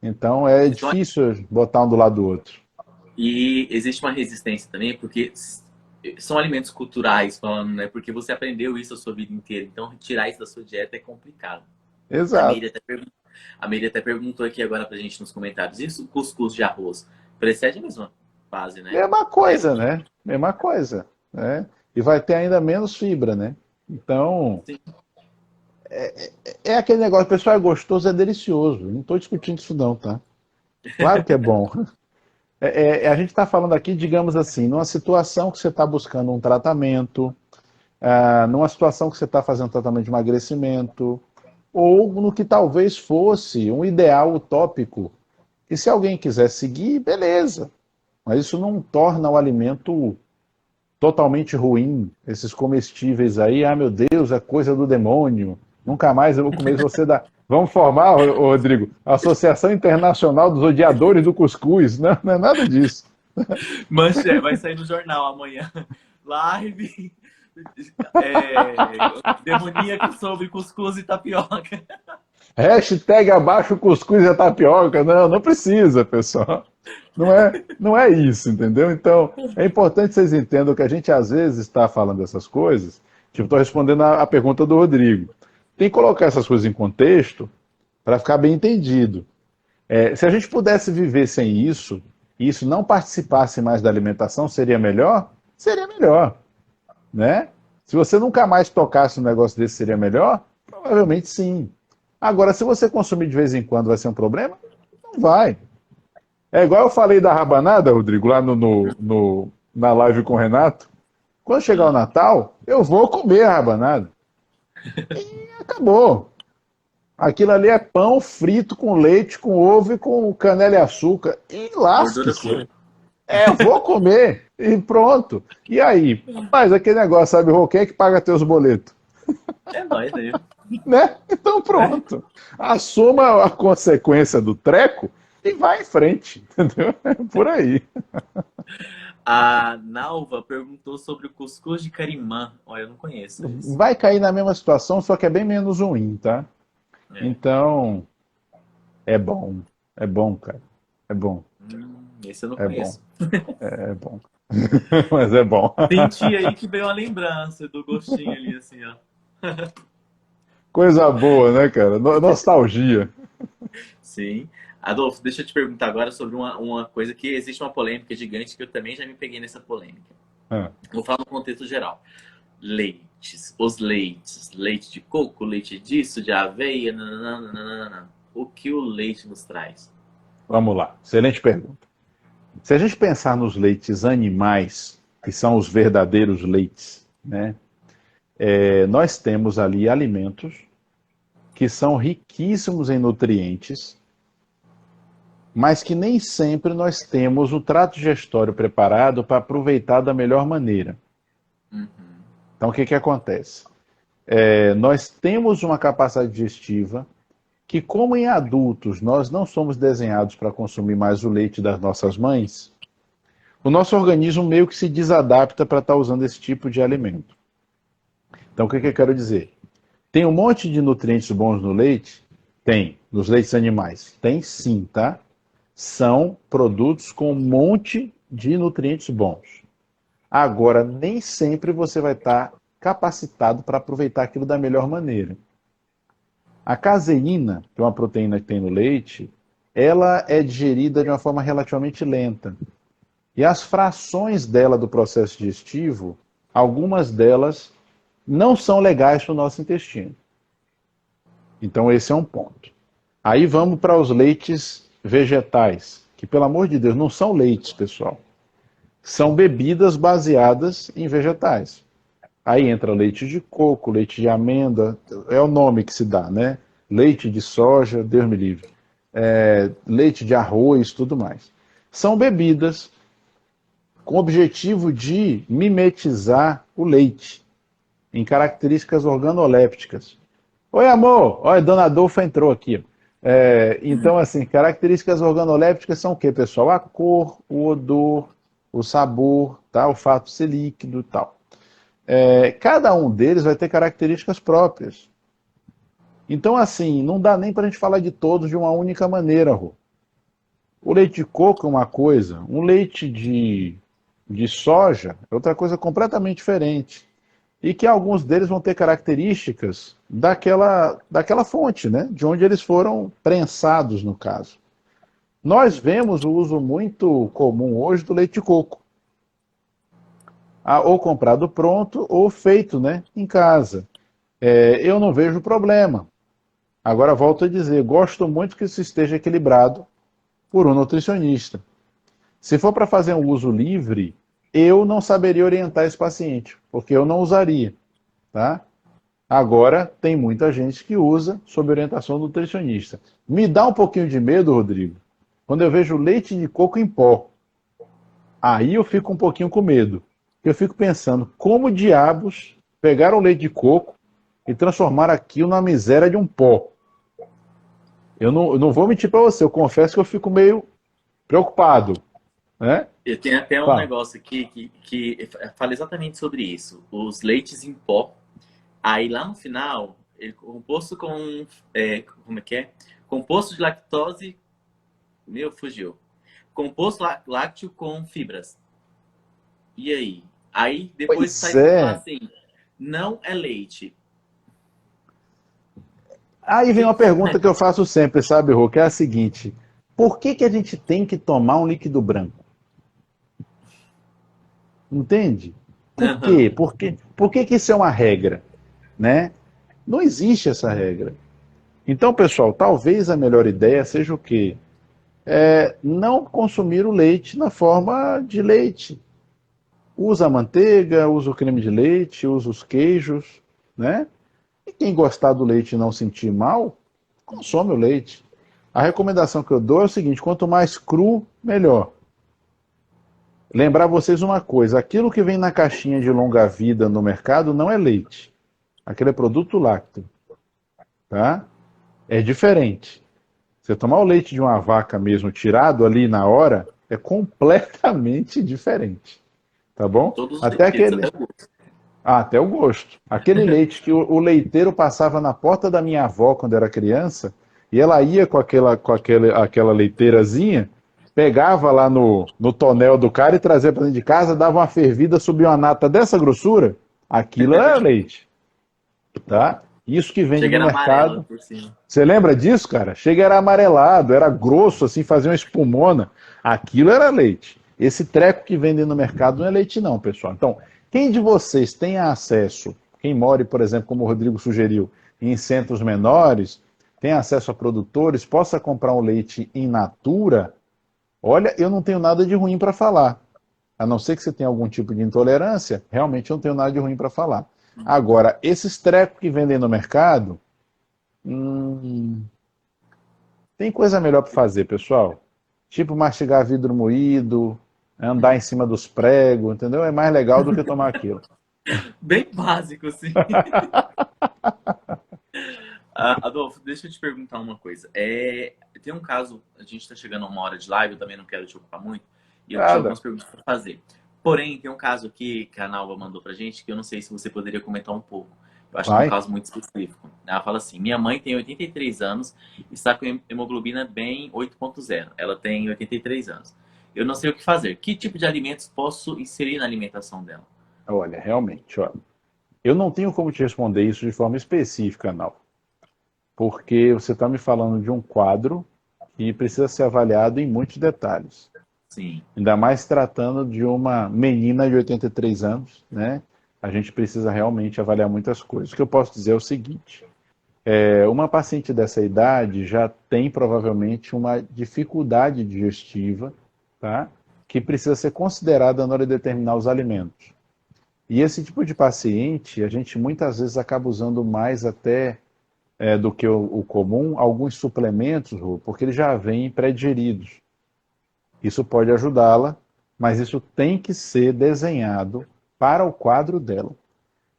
Então é Só- difícil botar um do lado do outro. E existe uma resistência também, porque são alimentos culturais, falando, né? Porque você aprendeu isso a sua vida inteira. Então, tirar isso da sua dieta é complicado. A Exato. Meire até, a Meire até perguntou aqui agora pra gente nos comentários. Isso, cuscuz de arroz, precede a mesma fase, né? Mesma coisa, né? Mesma coisa, né? E vai ter ainda menos fibra, né? Então, Sim. é aquele negócio, o pessoal é gostoso, é delicioso. Não estou discutindo isso não, tá? Claro que é bom. A gente está falando aqui, digamos assim, numa situação que você está buscando um tratamento, numa situação que você está fazendo um tratamento de emagrecimento, ou no que talvez fosse um ideal utópico, que se alguém quiser seguir, beleza. Mas isso não torna o alimento totalmente ruim. Esses comestíveis aí, meu Deus, é coisa do demônio. Nunca mais eu vou comer isso. Você dá. Vamos formar, Rodrigo, a Associação Internacional dos Odiadores do Cuscuz. Não, não é nada disso. Manchete, vai sair no jornal amanhã. Live demoníaca sobre cuscuz e tapioca. Hashtag abaixo o cuscuz e a tapioca. Não, não precisa, pessoal. Não é isso, entendeu? Então, é importante vocês entendam que a gente às vezes está falando essas coisas. Tipo, estou respondendo a pergunta do Rodrigo. Tem que colocar essas coisas em contexto para ficar bem entendido. Se a gente pudesse viver sem isso, e isso não participasse mais da alimentação, seria melhor? Seria melhor, né? Se você nunca mais tocasse um negócio desse, seria melhor? Provavelmente sim. Agora, se você consumir de vez em quando, vai ser um problema? Não vai. É igual eu falei da rabanada, Rodrigo, lá na live com o Renato. Quando chegar o Ah, Natal, eu vou comer a rabanada. E acabou. Aquilo ali é pão frito com leite, com ovo e com canela e açúcar. E gordura lasque-se. pura. Eu vou comer e pronto. E aí? Rapaz, aquele negócio, sabe, Rô, quem é que paga teus boletos? É nóis aí. Né? Então É. pronto. Assuma a consequência do treco e vai em frente. Entendeu? É por aí. A Nalva perguntou sobre o cuscuz de carimã. Olha, eu não conheço esse. Vai cair na mesma situação, só que é bem menos ruim, tá? É. Então, é bom. É bom, cara. É bom. Esse eu não É bom. conheço. É bom. Mas é bom. Senti aí que veio uma lembrança do gostinho ali, assim, ó. Coisa boa, né, cara? Nostalgia. Sim. Adolfo, deixa eu te perguntar agora sobre uma coisa que existe uma polêmica gigante que eu também já me peguei nessa polêmica. Ah, Vou falar no contexto geral. Leites, os leites, leite de coco, leite disso, de aveia, nananana. O que o leite nos traz? vamos lá. Excelente pergunta. Se a gente pensar nos leites animais, que são os verdadeiros leites, né? Nós temos ali alimentos que são riquíssimos em nutrientes, mas que nem sempre nós temos o trato digestório preparado para aproveitar da melhor maneira. Uhum. Então, o que, que acontece? Nós temos uma capacidade digestiva que, como em adultos nós não somos desenhados para consumir mais o leite das nossas mães, o nosso organismo meio que se desadapta para estar usando esse tipo de alimento. Então, o que, que eu quero dizer? Tem um monte de nutrientes bons no leite? Tem. Nos leites animais? Tem sim, tá? São produtos com um monte de nutrientes bons. Agora, nem sempre você vai estar capacitado para aproveitar aquilo da melhor maneira. A caseína, que é uma proteína que tem no leite, ela é digerida de uma forma relativamente lenta. E as frações dela do processo digestivo, algumas delas não são legais para o nosso intestino. Então esse é um ponto. Aí vamos para os leites vegetais, que pelo amor de Deus não são leites, pessoal. São bebidas baseadas em vegetais. Aí entra leite de coco, leite de amêndoa, é o nome que se dá, né? Leite de soja, Deus me livre. Leite de arroz, tudo mais. São bebidas com o objetivo de mimetizar o leite em características organolépticas. Oi, amor! Olha, Dona Adolfa entrou aqui. Então, assim, características organolépticas são o quê, pessoal? A cor, o odor, o sabor, tá? O fato de ser líquido e tal. Cada um deles vai ter características próprias. Então, assim, não dá nem para a gente falar de todos de uma única maneira, Rô. O leite de coco é uma coisa, um leite de soja é outra coisa completamente diferente. E que alguns deles vão ter características daquela fonte, né? De onde eles foram prensados, no caso. Nós vemos o uso muito comum hoje do leite de coco. Ou comprado pronto, ou feito, né, em casa. Eu não vejo problema. Agora, volto a dizer, gosto muito que isso esteja equilibrado por um nutricionista. Se for para fazer um uso livre, eu não saberia orientar esse paciente, porque eu não usaria, tá? Agora, tem muita gente que usa sob orientação do nutricionista. Me dá um pouquinho de medo, Rodrigo, quando eu vejo leite de coco em pó. Aí eu fico um pouquinho com medo. Eu fico pensando, como diabos pegaram o leite de coco e transformaram aquilo na miséria de um pó? Eu não vou mentir para você, eu confesso que eu fico meio preocupado, né? Eu tenho até um Fala. negócio aqui que fala exatamente sobre isso. Os leites em pó. Aí lá no final, ele composto com. Como é que é? Composto de lactose. Meu, fugiu. Composto lácteo com fibras. E aí? Aí depois Pois sai escrito lá é. assim: não é leite. Aí vem uma pergunta que eu faço sempre, sabe, Rô, que é a seguinte: por que que a gente tem que tomar um líquido branco? Entende? Por Aham. quê? Por que que isso é uma regra, né? Não existe essa regra. Então, pessoal, talvez a melhor ideia seja o quê? Não consumir o leite na forma de leite. Usa a manteiga, usa o creme de leite, usa os queijos, né? E quem gostar do leite e não sentir mal, consome o leite. A recomendação que eu dou é o seguinte: quanto mais cru, melhor. Lembrar vocês uma coisa: aquilo que vem na caixinha de longa-vida no mercado não é leite. Aquele é produto lácteo, tá? É diferente. Você tomar o leite de uma vaca mesmo, tirado ali na hora, é completamente diferente, tá Em bom? todos os Até sentidos, até aquele, o gosto. até o gosto. Aquele leite que o leiteiro passava na porta da minha avó quando era criança, e ela ia aquela leiteirazinha, pegava lá no tonel do cara e trazia para dentro de casa, dava uma fervida, subia uma nata dessa grossura, aquilo era leite, tá? Isso que vende Chega no era amarela mercado. por cima. Você lembra disso, cara? Chega era amarelado, era grosso, assim, fazia uma espumona. Aquilo era leite. Esse treco que vende no mercado não é leite, não, pessoal. Então, quem de vocês tem acesso, quem mora, por exemplo, como o Rodrigo sugeriu, em centros menores, tem acesso a produtores, possa comprar um leite in natura, olha, eu não tenho nada de ruim para falar. A não ser que você tenha algum tipo de intolerância, realmente eu não tenho nada de ruim para falar. Agora, esses trecos que vendem no mercado, hum, tem coisa melhor para fazer, pessoal. Tipo mastigar vidro moído, andar em cima dos pregos, entendeu? É mais legal do que tomar aquilo. Bem básico, assim. Adolfo, deixa eu te perguntar uma coisa. Tem um caso, a gente está chegando a uma hora de live, eu também não quero te ocupar muito, e eu tinha Nada. algumas perguntas para fazer. Porém, tem um caso aqui que a Nalva mandou pra gente que eu não sei se você poderia comentar um pouco. Eu acho que é um Vai. caso muito específico. Ela fala assim: minha mãe tem 83 anos e está com hemoglobina bem 8,0. Ela tem 83 anos. Eu não sei o que fazer. Que tipo de alimentos posso inserir na alimentação dela? Olha, realmente, ó, eu não tenho como te responder isso de forma específica, não. Porque você está me falando de um quadro que precisa ser avaliado em muitos detalhes. Sim. Ainda mais tratando de uma menina de 83 anos, né? A gente precisa realmente avaliar muitas coisas. O que eu posso dizer é o seguinte: uma paciente dessa idade já tem provavelmente uma dificuldade digestiva, tá? Que precisa ser considerada na hora de determinar os alimentos. E esse tipo de paciente, a gente muitas vezes acaba usando mais até do que o comum, alguns suplementos, Rô, porque eles já vêm pré-digeridos. Isso pode ajudá-la, mas isso tem que ser desenhado para o quadro dela.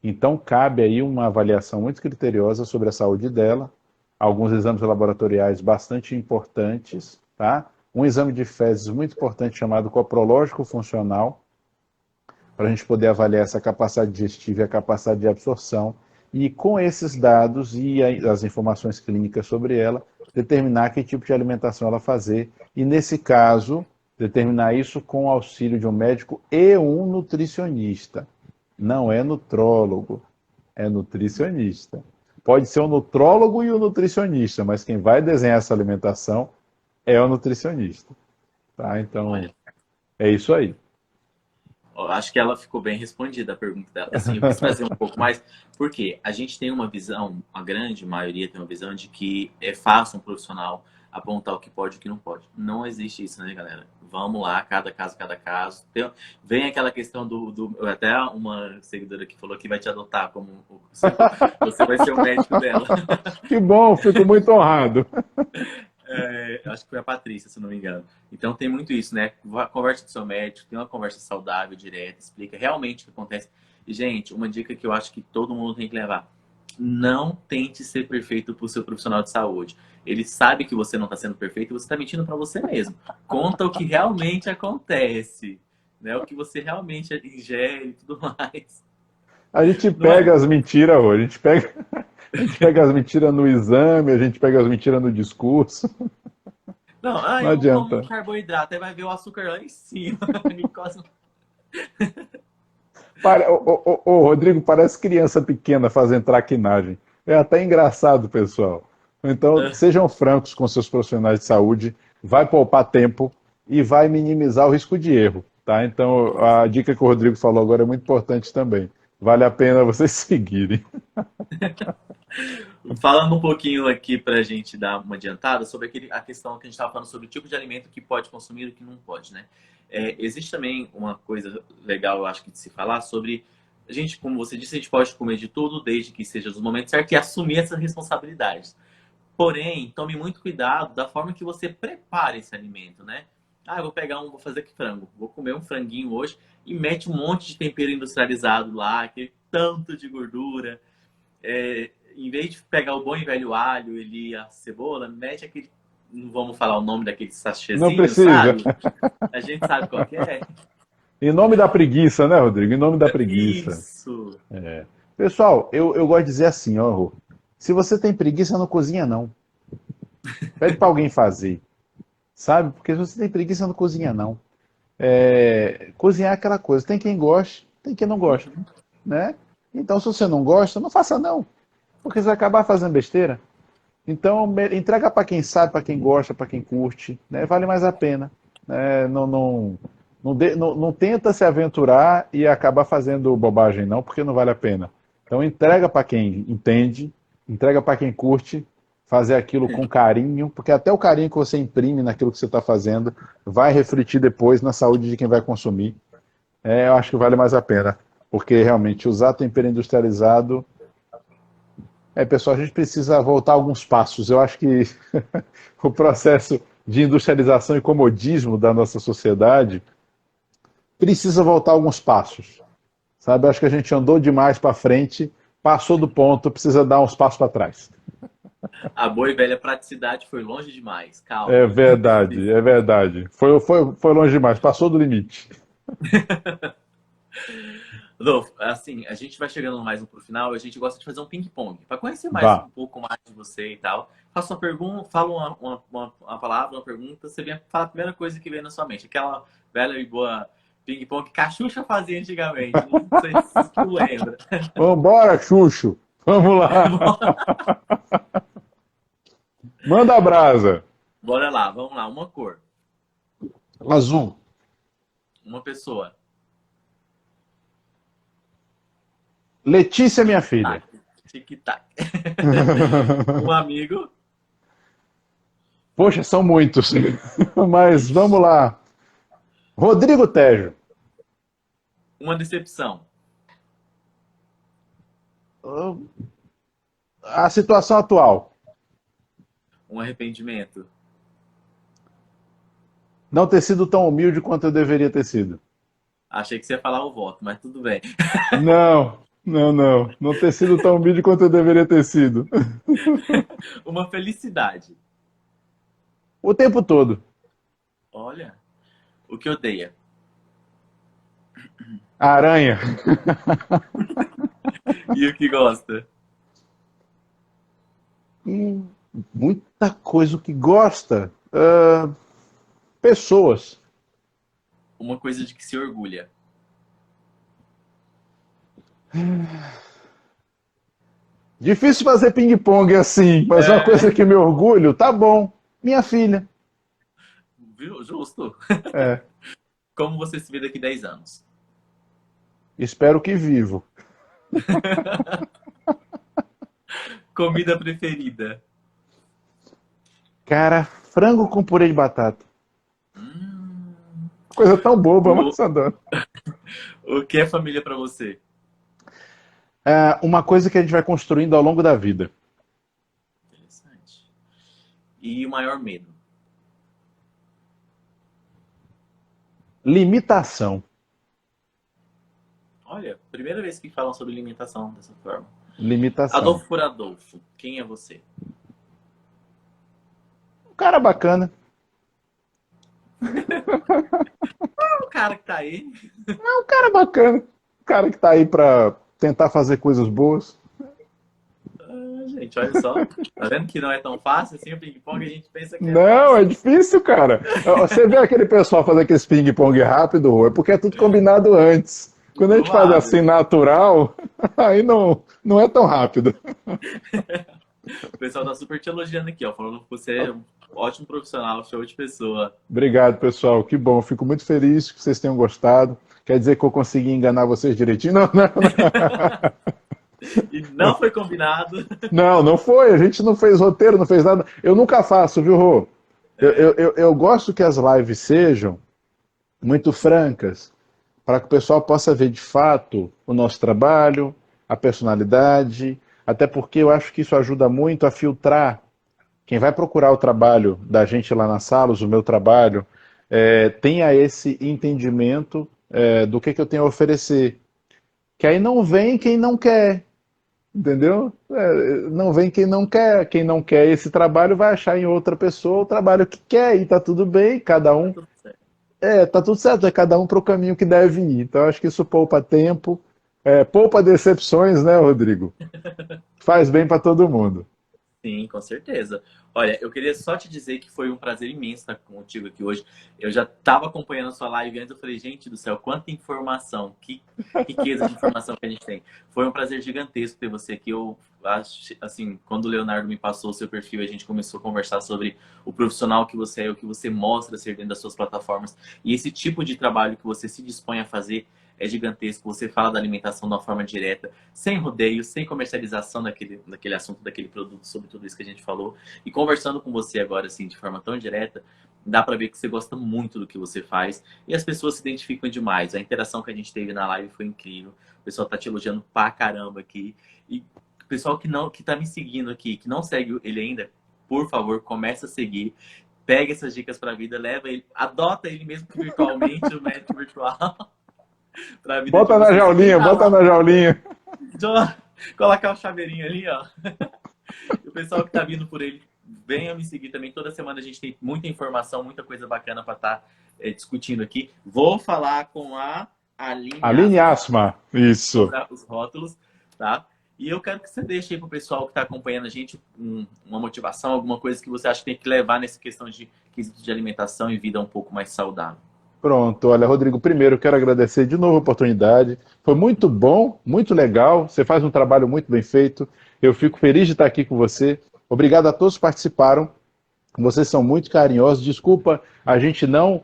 Então, cabe aí uma avaliação muito criteriosa sobre a saúde dela, alguns exames laboratoriais bastante importantes, tá? Um exame de fezes muito importante chamado coprológico funcional, para a gente poder avaliar essa capacidade digestiva e a capacidade de absorção, e com esses dados e as informações clínicas sobre ela, determinar que tipo de alimentação ela fazer, e nesse caso, determinar isso com o auxílio de um médico e um nutricionista. Não é nutrólogo, é nutricionista. Pode ser o nutrólogo e o nutricionista, mas quem vai desenhar essa alimentação é o nutricionista. Tá? Então, Olha, é isso aí. eu acho que ela ficou bem respondida a pergunta dela. Assim, eu quis trazer um pouco mais, porque a gente tem uma visão, a grande maioria tem uma visão de que é fácil um profissional apontar o que pode e o que não pode. Não existe isso, né, galera? Vamos lá, cada caso, cada caso. Vem aquela questão até uma seguidora que falou que vai te adotar como você vai ser o médico dela. Que bom, fico muito honrado. Acho que foi a Patrícia, se não me engano. Então tem muito isso, né? Conversa com o seu médico, tem uma conversa saudável, direta, explica realmente o que acontece. E, gente, uma dica que eu acho que todo mundo tem que levar: não tente ser perfeito para o seu profissional de saúde. Ele sabe que você não está sendo perfeito e você está mentindo para você mesmo. Conta o que realmente acontece, né? O que você realmente ingere e tudo mais. A gente Não é? pega as mentiras, a gente pega, a gente pega as mentiras no exame, a gente pega as mentiras no discurso. Não, Não eu como adianta. carboidrato, aí vai ver o açúcar lá em cima. Glicose. Rodrigo, parece criança pequena fazendo traquinagem. É até engraçado, pessoal. Então, sejam francos com seus profissionais de saúde, vai poupar tempo e vai minimizar o risco de erro, tá? Então, a dica que o Rodrigo falou agora é muito importante também. Vale a pena vocês seguirem. Falando um pouquinho aqui para a gente dar uma adiantada sobre a questão que a gente estava falando sobre o tipo de alimento que pode consumir e o que não pode, né? Existe também uma coisa legal, eu acho que de se falar sobre a gente, como você disse, a gente pode comer de tudo desde que seja nos momentos certos e assumir essas responsabilidades. Porém, tome muito cuidado da forma que você prepara esse alimento, né? Ah, eu vou fazer aqui frango, vou comer um franguinho hoje e mete um monte de tempero industrializado lá, aquele tanto de gordura. Em vez de pegar o bom e velho alho e a cebola, mete aquele, não vamos falar o nome daquele Não sachêzinho, precisa. sabe? A gente sabe qual que é. Em nome da preguiça, né, Rodrigo? Em nome da preguiça. Isso. Pessoal, eu gosto de dizer assim, ó, Rô, se você tem preguiça, não cozinha não. Pede para alguém fazer, sabe? Porque se você tem preguiça, não cozinha não. Cozinhar é aquela coisa, tem quem goste, tem quem não gosta, né? Então, se você não gosta, não faça não, porque você vai acabar fazendo besteira. Então, entrega para quem sabe, para quem gosta, para quem curte, né? Vale mais a pena. Né? Não tenta se aventurar e acabar fazendo bobagem não, porque não vale a pena. Então, entrega para quem entende, entrega para quem curte, fazer aquilo com carinho, porque até o carinho que você imprime naquilo que você está fazendo vai refletir depois na saúde de quem vai consumir. Eu acho que vale mais a pena, porque realmente usar tempero industrializado. Pessoal, a gente precisa voltar alguns passos. Eu acho que o processo de industrialização e comodismo da nossa sociedade precisa voltar alguns passos. Sabe? Eu acho que a gente andou demais para frente, passou do ponto, precisa dar uns passos para trás. A boa e velha praticidade foi longe demais. Calma. É verdade, é verdade. Foi longe demais, passou do limite. Rodolfo, assim, a gente vai chegando mais pro final e a gente gosta de fazer um ping-pong para conhecer um pouco mais de você e tal. Faça uma pergunta, fala uma palavra, uma pergunta, você vem falar a primeira coisa que vem na sua mente. Aquela velha e boa ping-pong que a Xuxa fazia antigamente. Não sei se tu lembra. Vambora, Xuxo! Vamos lá! Manda a brasa! Bora lá, vamos lá. Uma cor. Azul. Uma pessoa. Letícia, minha filha. Tic-tac. Um amigo. Poxa, são muitos. Mas vamos lá. Rodrigo Tejo. Uma decepção. A situação atual. Um arrependimento. Não ter sido tão humilde quanto eu deveria ter sido. Achei que você ia falar o voto, mas tudo bem. Não ter sido tão humilde quanto eu deveria ter sido. Uma felicidade. O tempo todo. Olha, o que odeia. Aranha. E o que gosta. Muita coisa o que gosta. Pessoas. Uma coisa de que se orgulha. Difícil fazer ping-pong assim, mas uma coisa que me orgulho, tá bom. Minha filha. Viu? Justo. É. Como você se vê daqui 10 anos? Espero que vivo. Comida preferida. Cara, frango com purê de batata. Coisa tão boba, mas adoro. O que é família pra você? Uma coisa que a gente vai construindo ao longo da vida. Interessante. E o maior medo? Limitação. Olha, primeira vez que falam sobre limitação dessa forma. Limitação. Adolfo por Adolfo, quem é você? Um cara bacana. O cara que tá aí. É um cara bacana. Um cara que tá aí pra tentar fazer coisas boas. Gente, olha só. Tá vendo que não é tão fácil assim o ping-pong? A gente pensa que é Não, fácil. é difícil, cara. Você vê aquele pessoal fazer aquele ping-pong rápido, é porque é tudo combinado antes. Quando a gente faz assim natural, aí não é tão rápido. O pessoal tá super te elogiando aqui, ó. Falando que você é um ótimo profissional, show de pessoa. Obrigado, pessoal. Que bom. Fico muito feliz que vocês tenham gostado. Quer dizer que eu consegui enganar vocês direitinho? Não, não, E não foi combinado. não, não foi. A gente não fez roteiro, não fez nada. Eu nunca faço, viu, Rô? Eu gosto que as lives sejam muito francas, para que o pessoal possa ver de fato o nosso trabalho, a personalidade, até porque eu acho que isso ajuda muito a filtrar. Quem vai procurar o trabalho da gente lá nas salas, o meu trabalho, tenha esse entendimento do que eu tenho a oferecer. Que aí não vem quem não quer, entendeu? Não vem quem não quer. Quem não quer esse trabalho vai achar em outra pessoa o trabalho que quer e tá tudo bem, cada Tá um. tudo certo. Tá tudo certo, é cada um para o caminho que deve ir. Então acho que isso poupa tempo, poupa decepções, né, Rodrigo? Faz bem para todo mundo. Sim, com certeza. Olha, eu queria só te dizer que foi um prazer imenso estar contigo aqui hoje. Eu já estava acompanhando a sua live antes, eu falei, gente do céu, quanta informação, que riqueza de informação que a gente tem. Foi um prazer gigantesco ter você aqui. Eu acho, assim, quando o Leonardo me passou o seu perfil, a gente começou a conversar sobre o profissional que você é, o que você mostra ser dentro das suas plataformas e esse tipo de trabalho que você se dispõe a fazer é gigantesco. Você fala da alimentação de uma forma direta, sem rodeio, sem comercialização daquele assunto, daquele produto, sobre tudo isso que a gente falou. E conversando com você agora, assim, de forma tão direta, dá pra ver que você gosta muito do que você faz e as pessoas se identificam demais. A interação que a gente teve na live foi incrível. O pessoal tá te elogiando pra caramba aqui. E o pessoal que tá me seguindo aqui, que não segue ele ainda, por favor, comece a seguir. Pega essas dicas pra vida, leva ele, adota ele mesmo que virtualmente, o médico virtual. Pra vida de Bota na vocês. E quem jaulinha, tá bota lá, na jaulinha. colocar o chaveirinho ali, ó. E o pessoal que tá vindo por ele, venha me seguir também. Toda semana a gente tem muita informação, muita coisa bacana para estar discutindo aqui. Vou falar com a Aline Aline Asma Asma, isso. sobre os rótulos, tá? E eu quero que você deixe aí pro pessoal que está acompanhando a gente uma motivação, alguma coisa que você acha que tem que levar nessa questão de quesito de alimentação e vida um pouco mais saudável. Pronto, olha, Rodrigo, primeiro eu quero agradecer de novo a oportunidade. Foi muito bom, muito legal. Você faz um trabalho muito bem feito. Eu fico feliz de estar aqui com você. Obrigado a todos que participaram. Vocês são muito carinhosos. Desculpa a gente não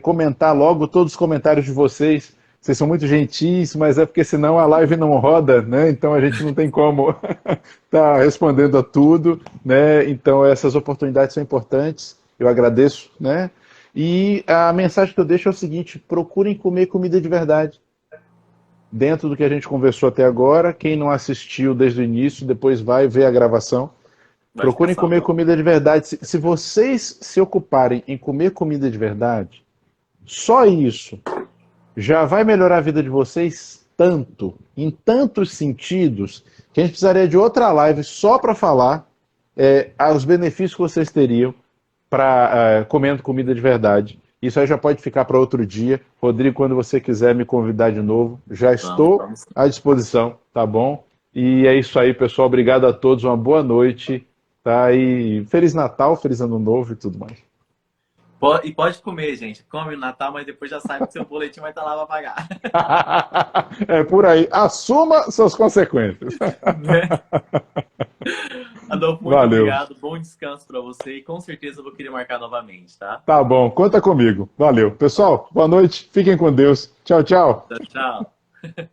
comentar logo todos os comentários de vocês. Vocês são muito gentis, mas é porque senão a live não roda, né? Então a gente não tem como estar respondendo a tudo, né? Então essas oportunidades são importantes. Eu agradeço, né? E a mensagem que eu deixo é o seguinte: procurem comer comida de verdade. Dentro do que a gente conversou até agora, quem não assistiu desde o início, depois vai ver a gravação. Vai ficar Procurem comer saudável. comida de verdade. Se vocês se ocuparem em comer comida de verdade, só isso já vai melhorar a vida de vocês tanto, em tantos sentidos, que a gente precisaria de outra live só para falar os benefícios que vocês teriam para comendo comida de verdade. Isso aí já pode ficar para outro dia. Rodrigo, quando você quiser me convidar de novo, já estou Vamos. à disposição, tá bom? E é isso aí, pessoal. Obrigado a todos, uma boa noite, tá? E Feliz Natal, Feliz Ano Novo e tudo mais. E pode comer, gente. Come no Natal, mas depois já sabe que seu boletim vai estar lá para pagar. É por aí. Assuma suas consequências. Né? Adolfo, muito Valeu. obrigado. Bom descanso para você e com certeza eu vou querer marcar novamente, tá? Tá bom, conta comigo. Valeu. Pessoal, boa noite. Fiquem com Deus. Tchau, tchau. Tchau, tchau.